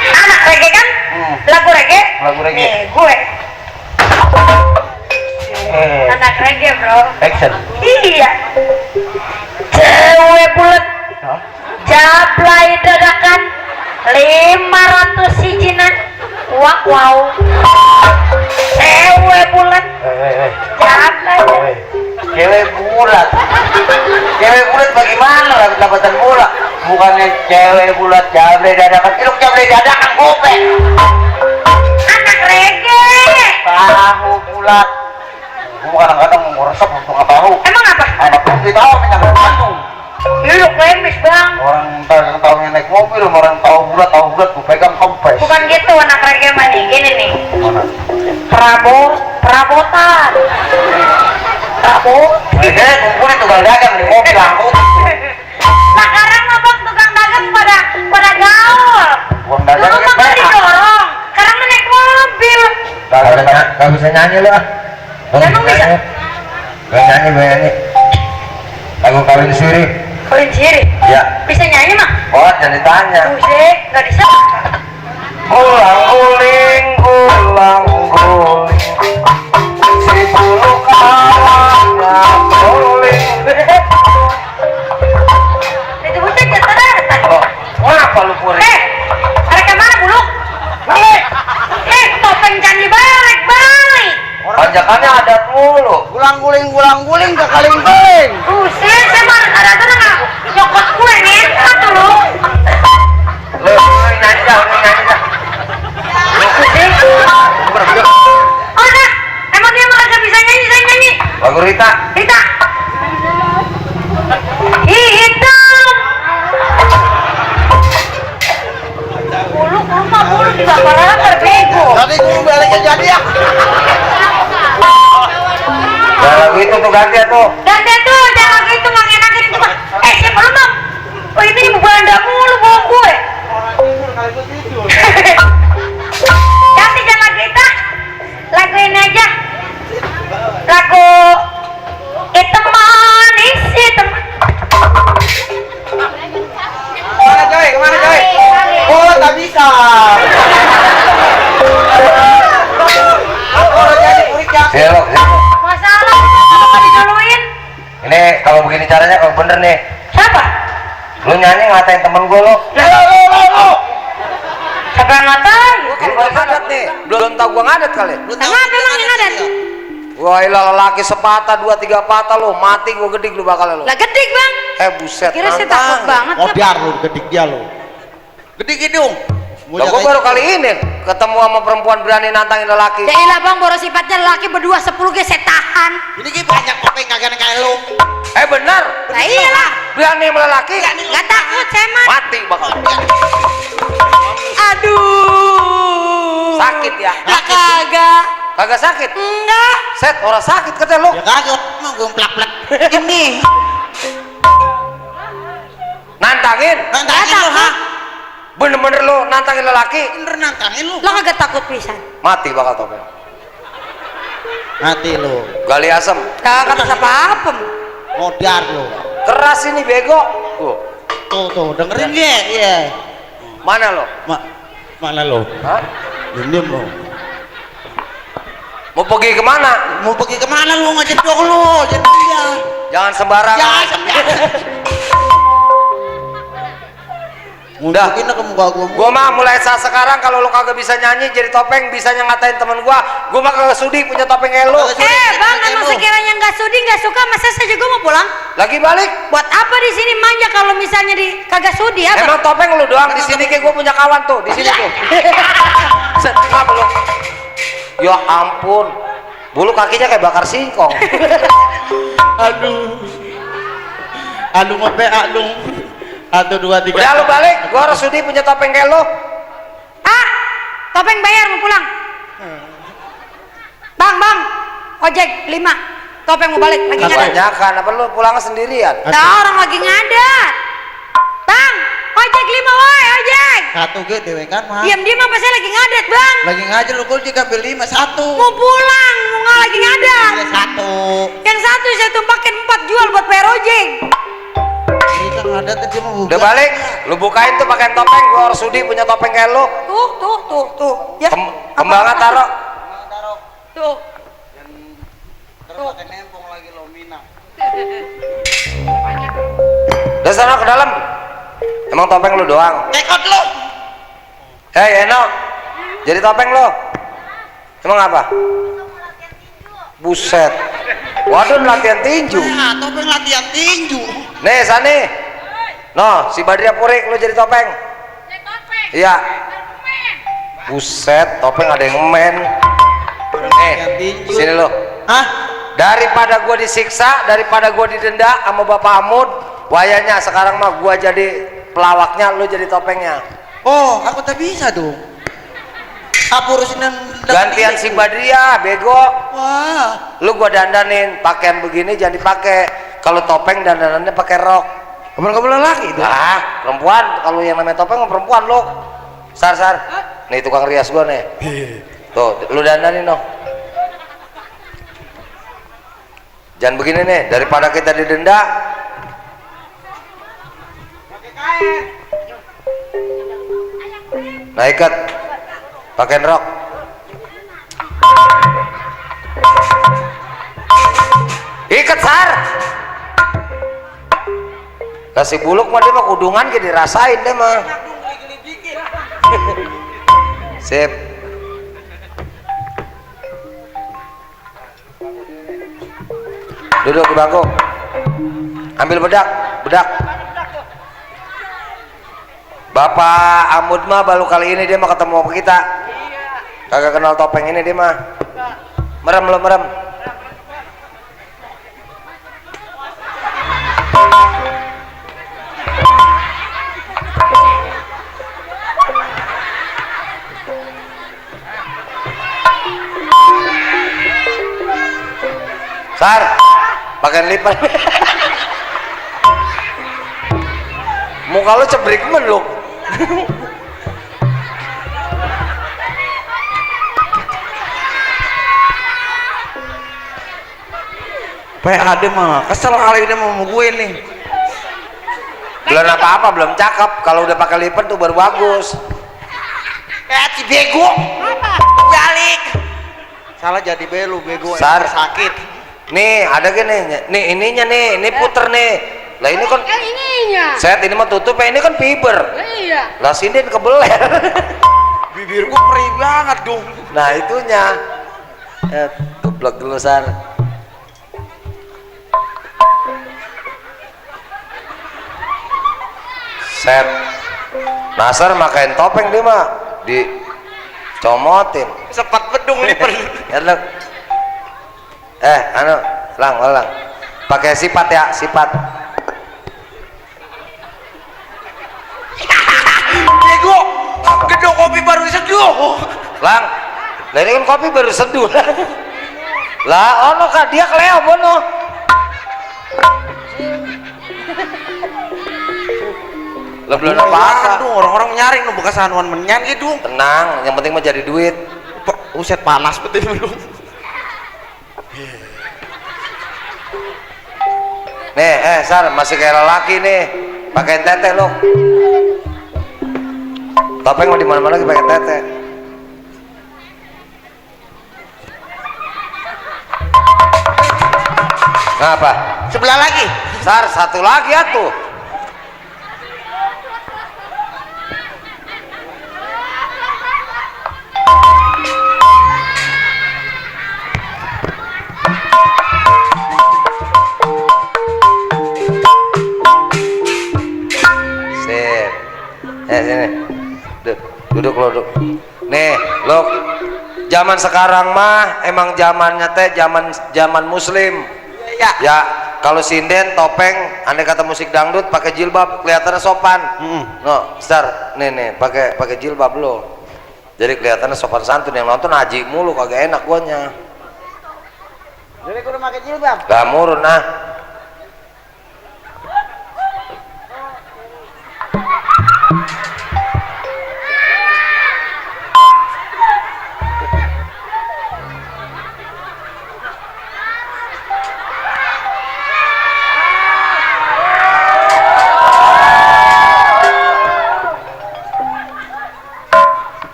Anak reggae kan? Lagu reggae? Lagu reggae. Nih, gue. Anak reggae bro. Action. Iya. Cewek bulat, Hah? jablay dadakan, 500 sijinan. Wow. Cewek bulat, jablay. Cewek bulat. Cewek bulat bagaimana lah pendapatan bola? Bukannya cewek bulat jablay dadakan. Iluk jablay dadakan gope. Anak reggae. Tahu bulat. Gua kadang-kadang mau resep untuk nggak tahu. Emang apa? Anak putih tahu minyak jantung. Lu klemis bang. Orang yang tahunya naik mobil, orang tahu bulat, gue pegang kompres. Bukan gitu anak reggae mah nih. Gini nih. Mana? Prabowo perabotan. Rabot. Ini kumpulin tukang dagang di mobil angkut. Nah sekarang mah bang tukang dagang pada gaul. Tukang dagang Dulu mah kan didorong, sekarang mah naik mobil. Gak bisa nyanyi lu ah. Emang bisa? Gue nyanyi. Lagu kawin siri. Kawin siri? Ya. Bisa nyanyi mah? Oh, jangan ditanya. Musik, nggak bisa. Ulang guling, si bulu kawannya guling. Itu musik ya ternyata. Oh, kenapa lu puri? Tarik ke mana bulu? Balik. Topeng jangan dibalik. Panjakannya adat mulu. Guling ke kaling-kaling. Buset, saya mah ada nggak nyokot gue nih, satu lu. Lu nyanyi dah. Oh nah, emang dia merasa bisa nyanyi, saya nyanyi. Lagu Rita. Rita. Hidup. Bulu juga parah bego. Tadi gue baliknya jadi ya. Ya lagu itu tuh ganti ya tuh. Dan dia tuh jangan gitu enakin itu mah. Siapa lu mam? Oh ini Belanda mulu bawa gue. Ganti jangan lagu itu. Lagu ini aja. Lagu hitam manis hitam. Kemana coy? Oh tak bisa. Oh jadi kurik ya. Siap. Masalah apa diduluin? Ini kalau begini caranya kalau bener nih. Siapa? Lu nyanyi ngatain temen gue lu. Siapa yang ngatain? Ini gua ngadet nih. Belum tau gua ngadet kali. Kenapa emang yang ngadet? Wah ilah lelaki sepatah 2-3 patah lu mati gua gedik lu bakal lu. Lah gedik bang. Buset. Kira saya takut banget. Oh biar lu gedik dia lu. Gedik hidung. Lah gua baru kali ini ketemu sama perempuan berani nantangin lelaki. Ya ilah bang, baru sifatnya laki berdua 10 ge saya tahan. Ini ki banyak topeng kagak kayak lu. Benar. Nah iyalah. Berani sama lelaki. Gak takut saya mah. Mati bakal. Aduh. Sakit ya? Ya kagak. Kagak sakit? Enggak. Set orang sakit kata lu. Ya kagak mau gue plak-plak. Ini. Nantangin. Nantangin lu ha. Bener-bener lu nantangin lelaki. Bener nantangin lu. Lo kagak takut pisan. Mati bakal topeng. Mati lu. Gali asem. Kagak kata apa-apa. Modar lu. Keras ini bego. Tuh dengerin dia. Iya. Mana lo? Mana lu? Hah? Diam lu. Mau pergi kemana? Mau pergi kemana lu ngajak dong lu? Jadi dia. Jangan sembarangan. Jangan sembarangan. Udah. Mungkin ke muka Gua mah mulai saat sekarang kalau lu kagak bisa nyanyi jadi topeng bisanya ngatain temen gua mah kagak sudi punya topeng kayak lu. Bang, emang sekiranya nggak sudi nggak suka, masa saya juga mau pulang? Lagi balik. Buat apa di sini manja kalau misalnya di kagak sudi apa? Emang topeng lu doang di sini kayak gua punya kawan tuh di sini tuh. Set, apa lu? Ya ampun. Bulu kakinya kayak bakar singkong. Aduh mau PA dong. 1, 2, 3. Udah lu balik, gua harus sudi punya topeng kayak lu. Topeng bayar mau pulang. Bang, ojek 5. Topeng mau balik lagi ngadat. Kebanyakan apa lu pulang sendirian? Nah, orang lagi ngadat. Bang, ojek 5 woi, ojek. Satu ge dewe kan mah. Diam-diam apa saya lagi ngadat, Bang? Lagi ngajar lu kul jika beli 5 1. Mau pulang, mau nggak lagi ngadat. Satu. Yang satu saya tumpakin 4 jual buat bayar ojek. Kita ngadat aja mau buka. Udah balik, lu bukain tuh pakai topeng, gua harus sudi punya topeng kayak lu. Tuh. Ya. Kembangnya taruh. Tuh. Terus pakai nempong lagi lo mina. Udah sana ke dalam. Emang topeng lu doang. Tekot lu. Hei Eno, jadi topeng lu. Emang apa? Buset. Waduh latihan tinju. Nah, topeng latihan tinju. Nih Sani. No, si Badria Purik lu jadi topeng. Iya. Buset, topeng ada yang men. Nih, sini lu. Hah? Daripada gua disiksa, daripada gua didenda sama Bapak Amud, wayanya sekarang mah gua jadi pelawaknya, lu jadi topengnya. Oh, aku tak bisa dong. Apa urusin gantian si Badria bego. Wah, Lu gua dandanin pakaian begini jangan dipakai. Kalau topeng dandanannya pakai rok. kamu laki itu. Ah, perempuan. Kalau yang namanya topeng mah perempuan lu. Sar. Nih tukang rias gua nih. Tuh, lu dandanin dong. Jangan begini nih, daripada kita didenda. Pakai kain. Nah ikat, pakai rok. Ikat Sar. Kasih buluk mah dia mah kudungan gitu dirasain deh mah. Enak dong geli-geli dikit. Sip. Duduk di bangku. Ambil bedak. Bapak Amud mah baru kali ini dia mah ketemu sama kita. Kagak kenal topeng ini dia mah. Merem. Sar, pakaian lipat. Muka lu cebrik lu. PAD mah kesel kali ini mau gue nih. Belum apa-apa, belum cakep. Kalau udah pakai lipat tuh baru bagus. Si bego. Balik. Salah jadi belu bego. Sar. Sakit. Nih, ada gini. Nih ininya nih, ini puter nih. Lah ini kan ininya. set ini mah tutup ya, ini kan fiber. Iya. Lah sini kebeler. Bibir gua perih banget dong. Nah, itunya. Geblek dulu Sar. Set. Nasar makain topeng dia mah dicomotin. Sepat bedung nih perih. Ya lu. Lang. Pakai sifat ya, sifat. Bego. Gedung kopi baru diseduh. Lang. Lah ini kan kopi baru seduh. Lah ono kah dia keleo bono. Lah belum apa-apa. Aduh, orang-orang nyaring nu bekas anuan menyan gitu. Tenang, yang penting mah jadi duit. Uset panas betul belum. Nih, Sar, masih kayak lelaki nih. Pakai tete lo. Topeng mau di mana-mana lagi pakai tete. Ngapa? Sebelah lagi. Sar, satu lagi atuh. Sip. Sini. Duduk lo, duduk. Nih, lo. Zaman sekarang mah emang zamannya teh zaman muslim. Ya, kalau sinden topeng andai kata musik dangdut pakai jilbab kelihatannya sopan. No, Star, nih pakai jilbab lo. Jadi kelihatannya sopan santun, yang nonton haji mulu kagak enak guanya. Jadi gua udah pakai jilbab. Gak murun nah.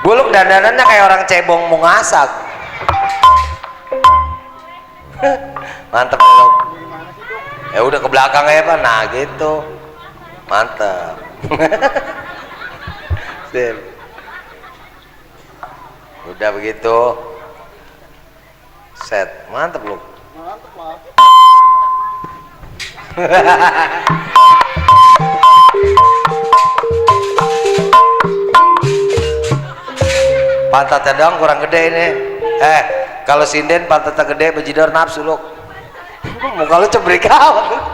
Buluk dandanannya kayak orang cebong mau ngasak. Mantep lo. Ya udah ke belakang ya Pak. Nah gitu. Mantep. Sip. Udah begitu. Set. Mantep lu. Mantap lah. Pantatnya dong kurang gede ini. Kalau sinden pantatnya gede bejidor nafsu lu. Muka lu cebrik amat.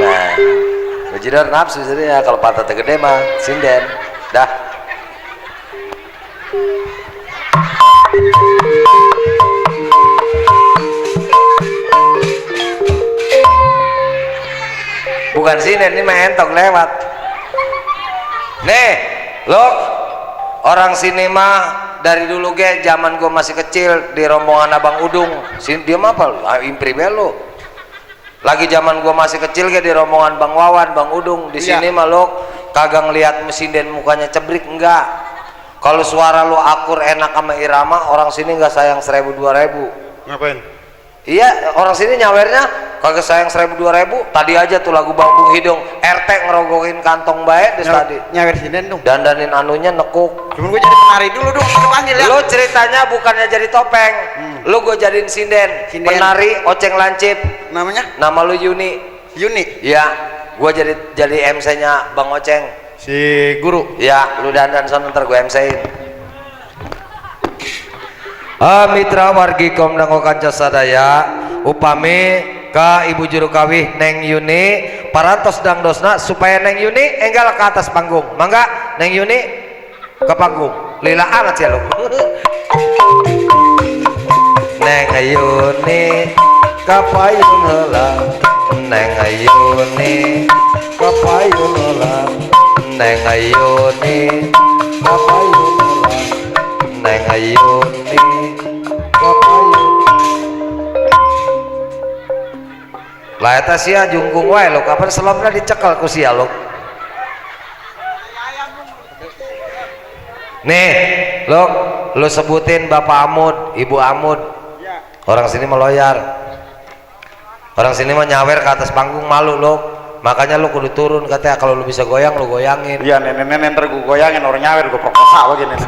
Nah, bejidor nafsu jadi ya kalau pantatnya gede mah sinden. Dah. Bukan sinden, ini mah entok lewat. Nih, lo orang sini mah dari dulu ge zaman gua masih kecil di rombongan Abang Udung. Sini dia mah apa? Impri belo. Lagi zaman gua masih kecil ge di rombongan Bang Wawan, Bang Udung. Di sini mah lo kagak ngelihat mesinden mukanya cebrik enggak. Kalau suara lo akur enak sama irama, orang sini nggak sayang 1000-2000. Ngapain? Iya, orang sini nyawernya kagak sayang 1000-2000. Tadi aja tuh lagu Bambung Hidung, RT ngerogokin kantong baik di tadi. Nyawer sinden dong. Dandanin anunya nekuk. Cuman gue jadi penari dulu dong, dipanggil ya. Lu ceritanya bukannya jadi topeng, lu gue jadiin sinden, penari oceng lancip. Namanya? Nama lu Yuni. Yuni. Iya, gue jadi MC-nya Bang Oceng. Si guru. Iya, lu dandan sana ntar gue MC-in. Mitra wargi komdang kanca sadaya, upami ka ibu juru kawih Neng Yuni parantos dangdosna supaya Neng Yuni enggal ke atas panggung. Mangga Neng Yuni ke panggung. Lila amat ya lu. Neng Yuni ke payun heula. Neng Yuni ke payun heula. Neng Yuni ke payun heula. Neng Yuni ke payun. Lah eta sia jungkung wae lo, kapan selopna dicekel ku sia lo. Nih, lo sebutin Bapak Amud, Ibu Amud. Orang sini meloyar. Orang sini mah nyawer ke atas panggung malu lo. Makanya lo kudu turun katanya, kalau lo bisa goyang lo goyangin. Iya, nenek-nenek ntar gue goyangin, orang nyawer gue perkosa begini.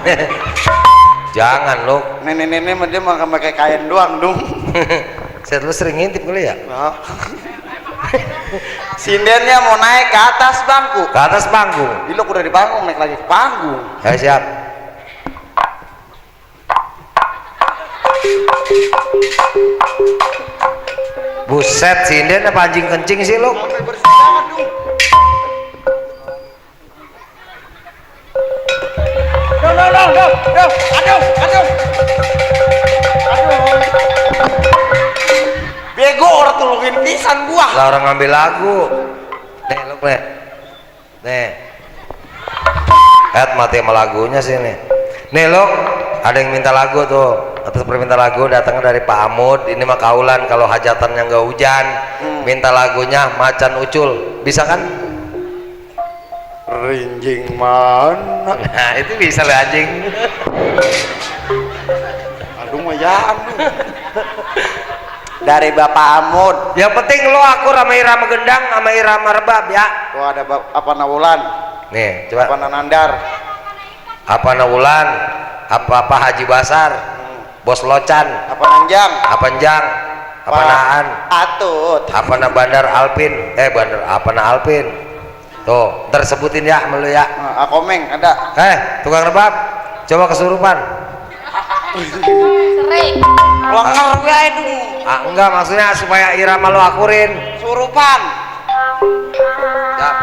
Jangan lo. Nenek-nenek mah dia mah pakai kain doang dong. Set lu sering ngintip kali ya? Nah. Sindennya mau naik ke atas bangku. Ke atas panggung. Ini lo udah di panggung, naik lagi ke panggung. Ayo siap. Buset, sinden apa anjing kencing sih lo? Sampai bersih banget dong. Aduh. Bego orang tolongin pisan gua. Lah orang ngambil lagu. Nih lo nih. Nih. Mati sama lagunya sini. Nih lo, ada yang minta lagu tuh. Atas permintaan lagu datangnya dari Pak Amud. Ini mah kaulan kalau hajatannya nggak hujan. Minta lagunya Macan Ucul. Bisa kan? Rinjing mana? Nah itu bisa lah anjing. Aduh mah ya aduh. Dari Bapak Amud. Yang penting lo aku sama irama gendang sama irama rebab ya. Tuh ada apa Nawulan? Nih coba. Apa Nanandar? Apa Nawulan? Apa Haji Basar? Bos Locan? Apa Nanjang? Apa Njang? Apa Naan? Atut. Apa na Bandar Alpin? Bandar apa na Alpin? Tuh ntar sebutin ya sama lu ya. Akomeng ada. Tukang rebab coba kesurupan. Sering. Lengar gue itu. Enggak, maksudnya supaya irama lo akurin. Surupan. Siap.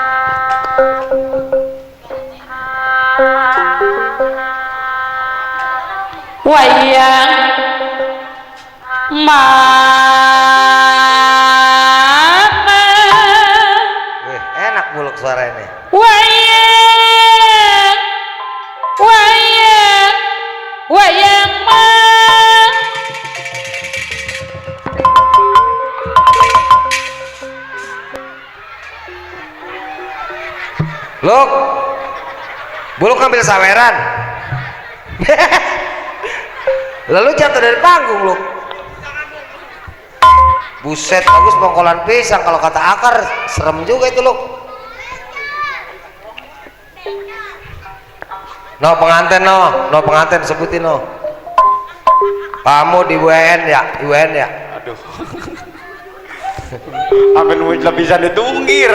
Wayang mana Wih, enak buluk suara ini. wayang mana Luk, buluk ngambil saweran. Lalu jatuh dari panggung lu. Buset, bagus bongkolan pisang. Kalau kata akar serem juga itu lu. No pengantin pengantin sebutin no. Kamu di UN ya, UN ya. Aduh. Sampai nunggu bisa ditunggir.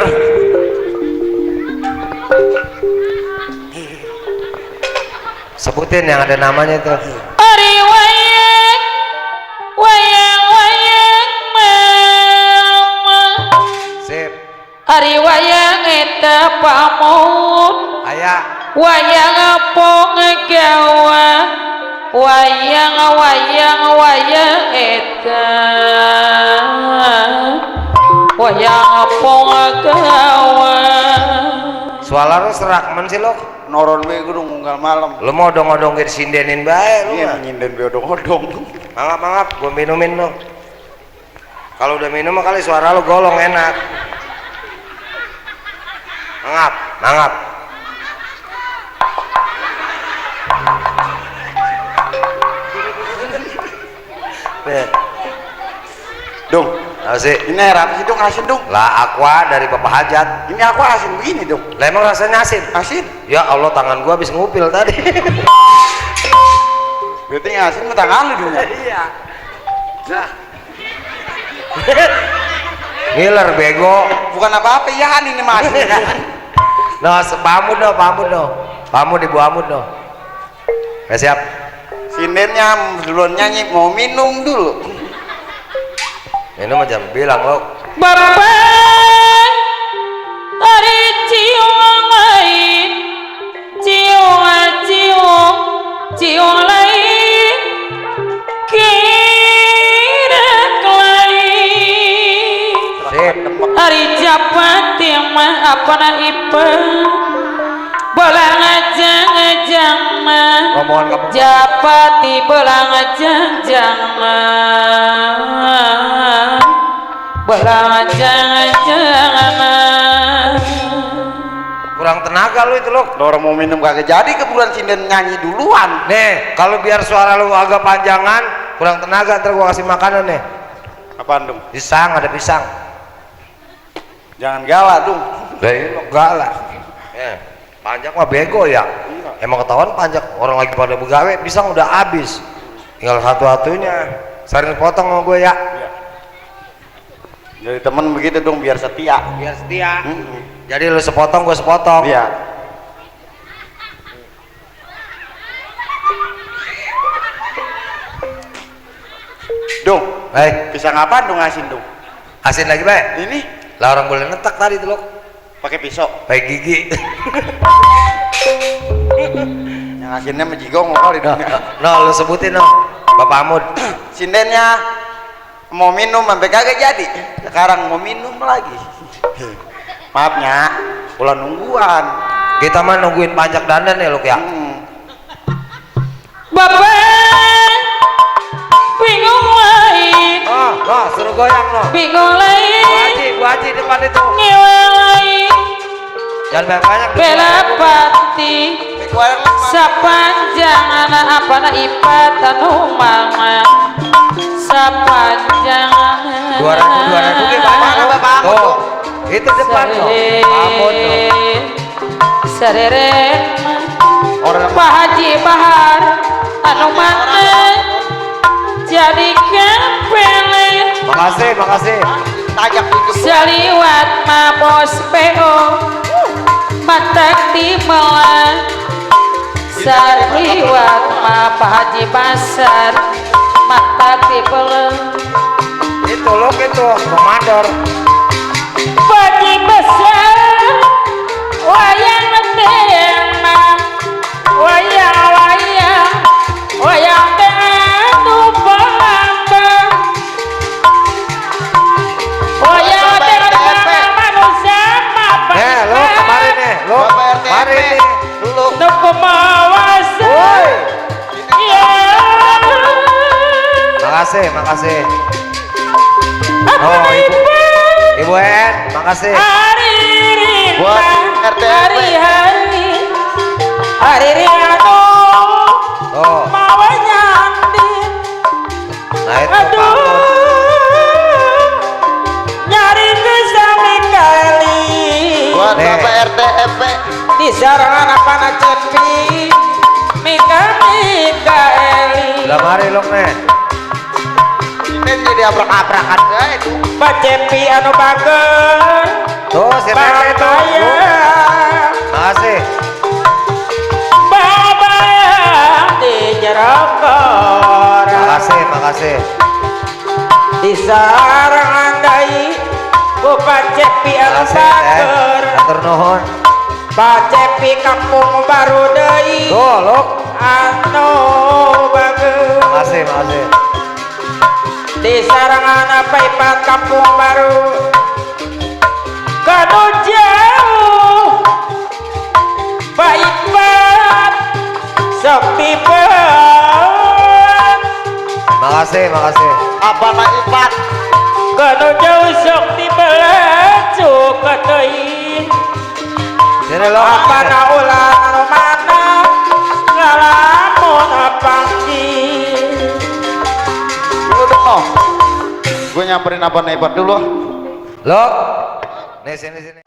Sebutin yang ada namanya itu. Ari wayang mama Sip. Bapamut Aya. wayang pong gawa wayang edan wayang pong gawa Suara lu serak men sih lo. Noron we gudung unggal malam. Lu mau odong-odong ke sindenin bae lu. Iya Mah. nyinden we odong-odong. Mangap, gua minumin lo. Kalau udah minum mah kali suara lu golong enak. Mangap. Dong, Asik. ini air apa sih dong? Asin dong. Lah aqua dari Bapak Hajat. Ini aku asin begini dong. Lah emang rasanya asin? Asin. Ya Allah tangan gua habis ngupil tadi. Berarti yang asin mah tangan lu dong. Iya. Nah. Ngiler bego. Bukan apa-apa ya ini mas. Nah, pamut no. Pamut ibu amut no. Ya siap. Sindennya duluan nyanyi mau minum dulu. Minum aja bilang lo. Bapak hari cium lain cium lain kira lain Sip. hari jabat yang mah apa na ipa bola ngajang mah Ngomongan kamu. japati bola ngajang mah bola ngajang Kurang tenaga lu itu lo. Orang mau minum kagak jadi keburan sinden nyanyi duluan. Nih, kalau biar suara lu agak panjangan, kurang tenaga ntar gua kasih makanan nih. Apaan dong? Pisang, ada pisang. Jangan galak dong. Lah ini enggak lah. Panjang mah bego ya. Emang ketahuan panjang orang lagi pada begawe, pisang udah habis. Tinggal satu-satunya. Sering potong sama gue ya. Jadi temen begitu dong biar setia. Biar setia. Jadi lu sepotong, gue sepotong. Iya. Dong, pisang apaan dong asin dong? Asin lagi baik. Ini Lah orang boleh netak tadi tuh lo. pakai pisau. Pakai gigi. Yang asinnya menjigong kali dong. No, lu sebutin no. Bapak Amud. Sindennya mau minum sampai kagak jadi. Sekarang mau minum lagi. Maafnya, pulang nungguan. Kita mah nungguin pajak dandan ya lu ya. Bapak bingung lain No, suruh goyang no. bingung lain Bu Haji depan itu. ngewe lain Jangan banyak. bela pati sapanjang anak apa na ipatan mama sapanjang 2.000 ke banyak. Tuh, itu depan no. Amud no. sereret Orang Pak Haji Bahar anu mana jadi pelet Makasih. tajak tujuh. saliwat mabos PO matak timelan saliwat ma Pak Haji Pasar matak timelan Itu lo gitu, Ramadan. Haji Besar wayang tema wayang anu pelamba wayang tema manusia Lo kemarin nih, lo Bapak RT kemarin nih. dulu. nu pemawasan Woi, ya makasih. Oh, Ibu En, makasih. hari Buat RT. hari anu Oh, mawa nyandi nah itu aduh Pak Amud. nyari kesami kali Buat Nih. Bapak RT EP. di sarangan apa na cepi Mika Eli Lah mari lo nih. Ini jadi abrak-abrakan gak itu. Pak Cepi anu bager Tuh, si Pepe tuh. babaya Makasih. babaya di jerokor Makasih. di sarangan dai ku Pak Cepi anu bager Atur nuhun. Bacepi kampung baru deui Tuh, Luk. anu bagus Makasih. di sarangan paipat kampung baru kanu jauh paipat sepi banget Makasih. Apa nak ipat? kanu jauh sok dibelacu kateuing Sini Luk. apa na ulah mana ngalamun apanggi Udah, gue nyamperin apa nak ipat dulu. Luk. Nih sini.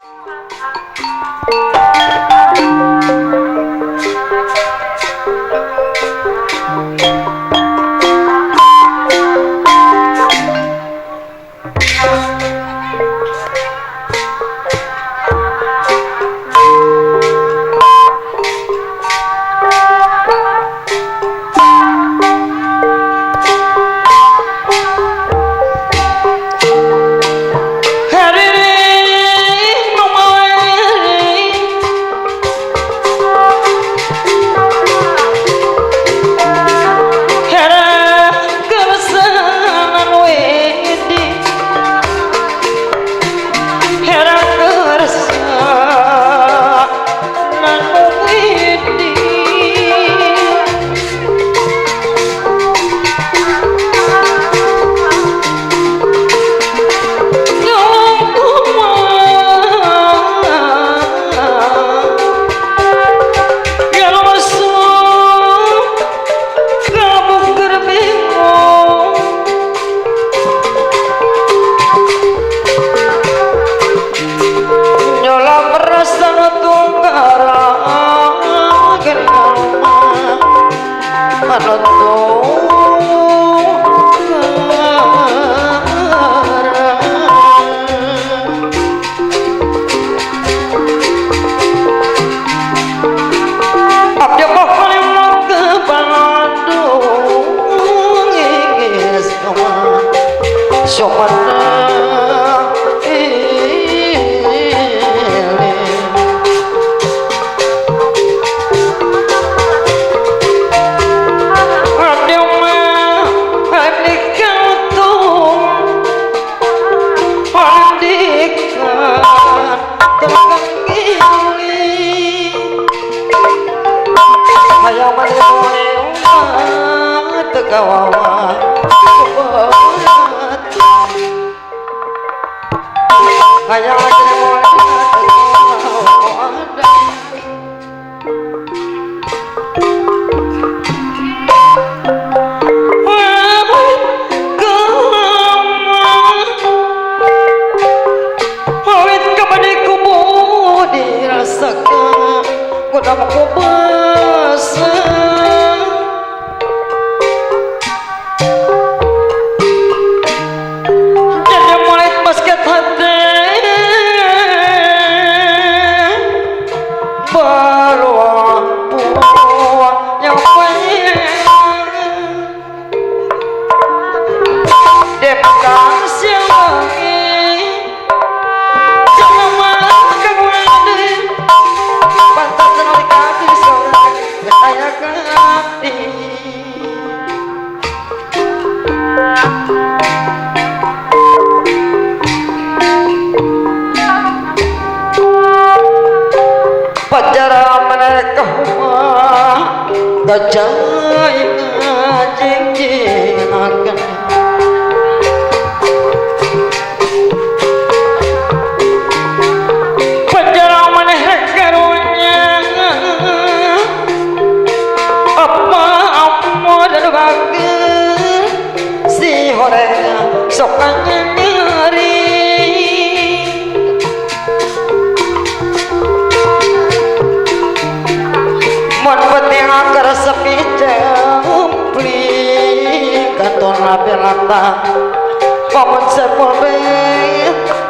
Paman sepul be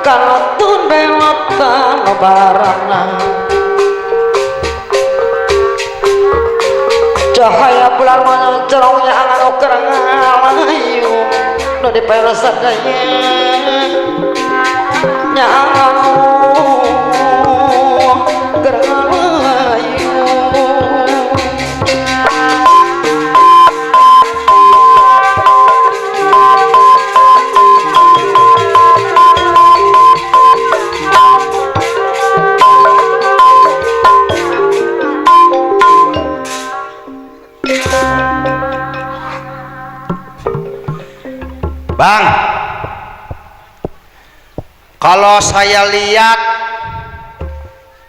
kalatun belatan barana cahaya bulan mencerongnya angan ukerang alayu no di perasadanya nyangan gerang Kalau saya lihat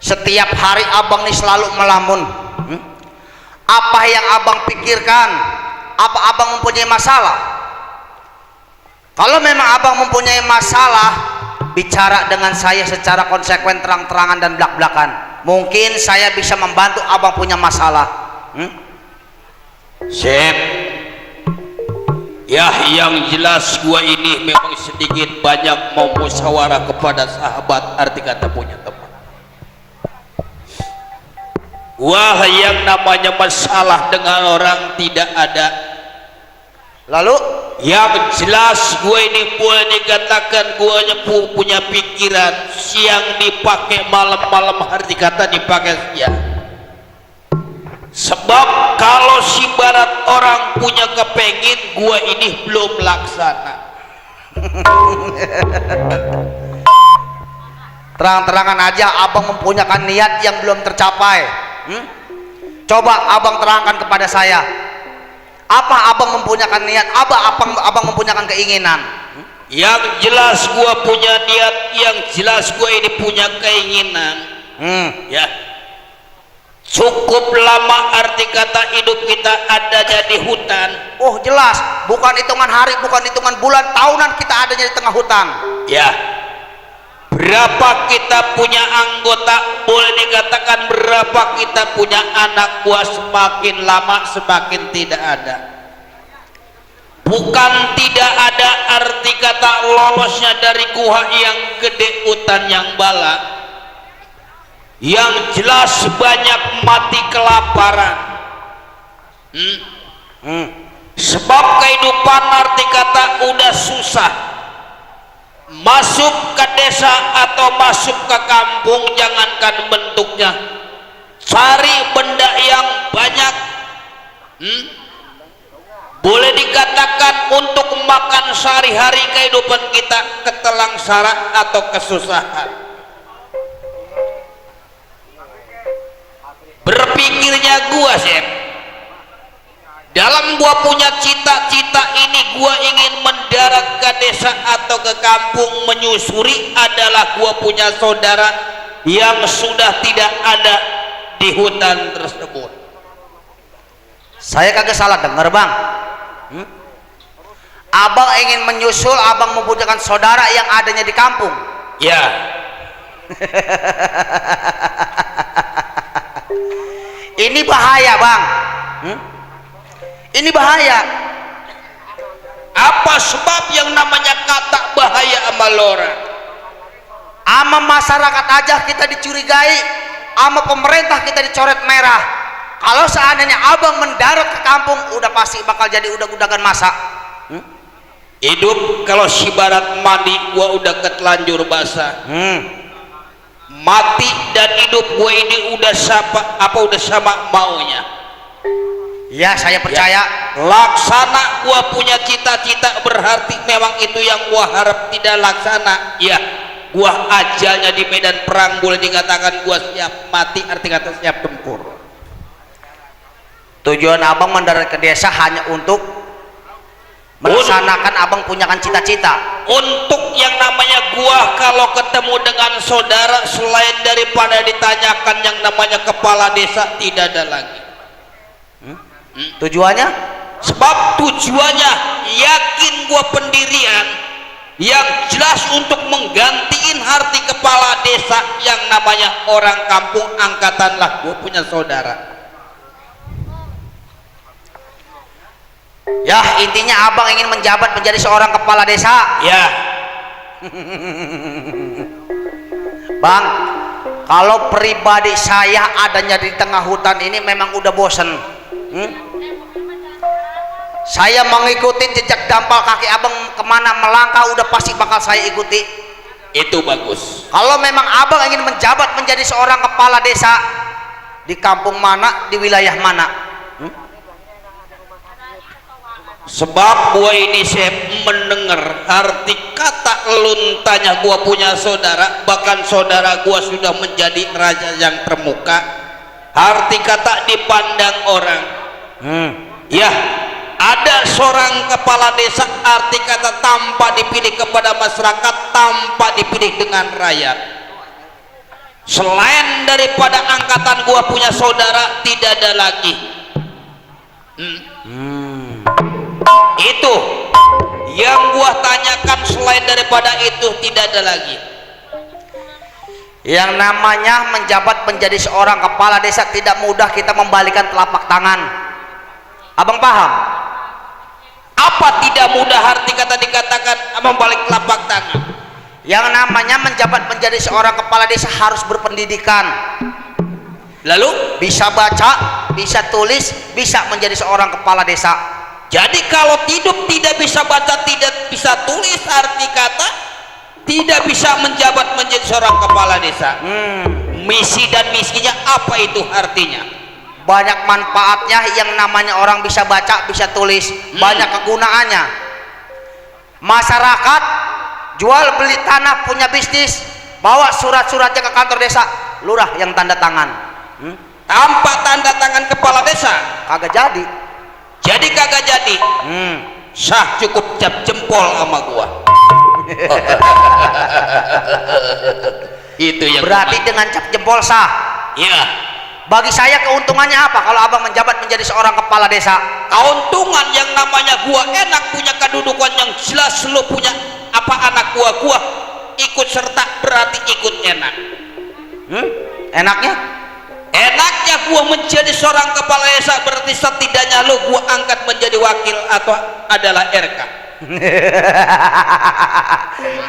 setiap hari abang nih selalu melamun. Apa yang abang pikirkan? Apa abang mempunyai masalah? Kalau memang abang mempunyai masalah, bicara dengan saya secara konsekuen, terang-terangan dan belak-belakan. Mungkin saya bisa membantu abang punya masalah. Sep, ya yang jelas gua ini memang sedikit banyak mau musyawarah kepada sahabat, arti kata punya teman. Wah, yang namanya masalah dengan orang tidak ada. Lalu yang jelas gue ini boleh dikatakan gue punya pikiran, siang dipakai, malam-malam arti kata dipakai siang. Sebab kalau si barat orang punya kepengin, gue ini belum laksana. terang-terangan aja abang mempunyakan niat yang belum tercapai. Coba abang terangkan kepada saya, apa abang mempunyakan niat, abang mempunyakan keinginan? Yang jelas gua punya niat, yang jelas gua ini punya keinginan. Ya, cukup lama arti kata hidup kita adanya di hutan. Oh jelas, bukan hitungan hari, bukan hitungan bulan, tahunan kita adanya di tengah hutan. Ya, berapa kita punya anggota, boleh dikatakan berapa kita punya anak buah, semakin lama semakin tidak ada. Bukan tidak ada arti kata lolosnya dari gua yang gede, hutan yang bala. Yang jelas banyak mati kelaparan. Sebab kehidupan arti kata udah susah. Masuk ke desa atau masuk ke kampung, jangankan bentuknya, cari benda yang banyak, boleh dikatakan untuk makan sehari-hari kehidupan kita ketelang syarat atau kesusahan. Berpikirnya gua sih, dalam gua punya cita-cita ini, gua ingin mendarat ke desa atau ke kampung, menyusuri adalah gua punya saudara yang sudah tidak ada di hutan tersebut. Saya kagak salah dengar bang. Abang ingin menyusul, abang mempunyai saudara yang adanya di kampung. Ya. Ini bahaya bang. Ini bahaya. Apa sebab yang namanya kata bahaya sama lora? Ama masyarakat aja kita dicurigai, ama pemerintah kita dicoret merah. Kalau seandainya abang mendarat ke kampung, udah pasti bakal jadi udag-udagan masa. Hidup kalau si barat mandi, gua udah ketelanjur basah. Mati dan hidup gua ini udah sama maunya. Ya saya percaya. Laksana gua punya cita-cita, berarti memang itu yang gua harap tidak laksana. Ya, gua ajalnya di medan perang, boleh dikatakan gua siap mati, arti kata siap tempur. Tujuan abang mendarat ke desa hanya untuk melaksanakan abang punyakan cita-cita. Untuk yang namanya gua kalau ketemu dengan saudara, selain daripada ditanyakan yang namanya kepala desa, tidak ada lagi. Tujuannya? Sebab tujuannya yakin gua pendirian yang jelas untuk menggantiin arti kepala desa yang namanya orang kampung angkatan lah gua punya saudara. Ya intinya abang ingin menjabat menjadi seorang kepala desa. Ya. Bang, kalau pribadi saya adanya di tengah hutan ini memang udah bosen. Saya mengikuti jejak dampal kaki abang kemana melangkah, udah pasti bakal saya ikuti. Itu bagus. Kalau memang abang ingin menjabat menjadi seorang kepala desa, di kampung mana, di wilayah mana? Sebab gua ini saya mendengar arti kata luntanya gua punya saudara, bahkan saudara gua sudah menjadi raja yang termuka, arti kata dipandang orang. Ya, ada seorang kepala desa, arti kata tanpa dipilih kepada masyarakat, tanpa dipilih dengan rakyat. Selain daripada angkatan gua punya saudara, tidak ada lagi. Itu yang gua tanyakan, selain daripada itu tidak ada lagi. Yang namanya menjabat menjadi seorang kepala desa tidak mudah kita membalikan telapak tangan. Abang paham? Apa tidak mudah arti kata dikatakan membalik telapak tangan? Yang namanya menjabat menjadi seorang kepala desa harus berpendidikan, Lalu bisa baca, bisa tulis, bisa menjadi seorang kepala desa. jadi kalau hidup tidak bisa baca, tidak bisa tulis, arti kata tidak bisa menjabat menjadi seorang kepala desa. Misi dan misinya apa itu artinya? Banyak manfaatnya. Yang namanya orang bisa baca, bisa tulis, banyak kegunaannya. Masyarakat jual beli tanah, punya bisnis, bawa surat-suratnya ke kantor desa, lurah yang tanda tangan. Tanpa tanda tangan kepala desa Kagak jadi. jadi kagak jadi. Sah, cukup cap jempol sama gua. Itu yang Berarti dengan cap jempol sah. ya, Bagi saya keuntungannya apa kalau abang menjabat menjadi seorang kepala desa? keuntungan yang namanya gua enak, punya kedudukan yang jelas. Lu punya apa, anak gua ikut serta, berarti ikut enak. Enaknya? Enaknya gua menjadi seorang kepala desa berarti setidaknya lu gua angkat menjadi wakil atau adalah RK.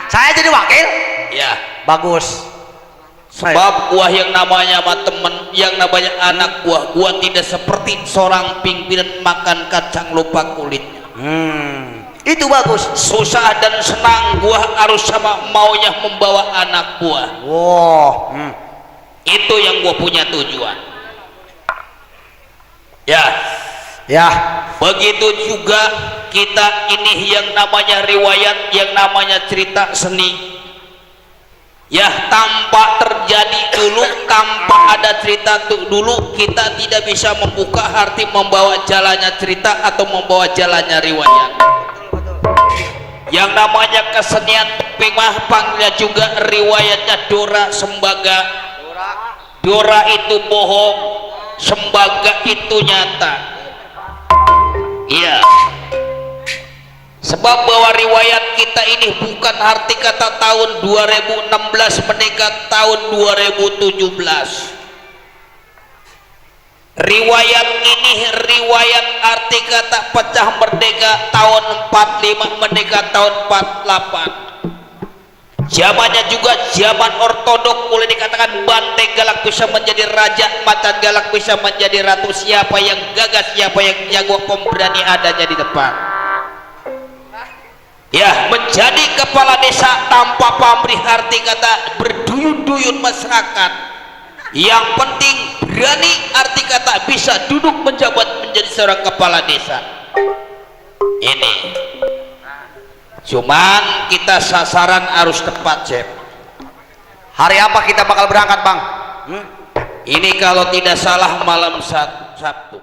Saya jadi wakil? Ya, Bagus. sebab gua yang namanya sama temen, yang namanya anak gua tidak seperti seorang pimpinan makan kacang lupa kulitnya. Itu bagus. Susah dan senang gua harus sama maunya membawa anak gua. Wow. Itu yang gua punya tujuan. Ya, Ya. begitu juga kita ini yang namanya riwayat, yang namanya cerita seni. Ya, tanpa terjadi dulu, tanpa ada cerita dulu, kita tidak bisa membuka arti membawa jalannya cerita atau membawa jalannya riwayat. Yang namanya kesenian pemah panggilnya juga riwayatnya Dora Sembaga. Dora itu bohong, Sembaga itu nyata. Iya. Sebab bahwa riwayat kita ini bukan arti kata tahun 2016 menikah tahun 2017. Riwayat ini riwayat arti kata pecah merdeka tahun 45 menikah tahun 48. Zamannya juga zaman ortodok, boleh dikatakan Banteng Galak bisa menjadi raja, Macan Galak bisa menjadi ratu. Siapa yang gagas, siapa yang jago, pemberani adanya di depan. Ya, menjadi kepala desa tanpa pamrih arti kata berduyun-duyun masyarakat. Yang penting berani arti kata bisa duduk menjabat menjadi seorang kepala desa. Ini. Cuman kita sasaran harus tepat, Cep. Hari apa kita bakal berangkat, Bang? Ini kalau tidak salah malam Sabtu.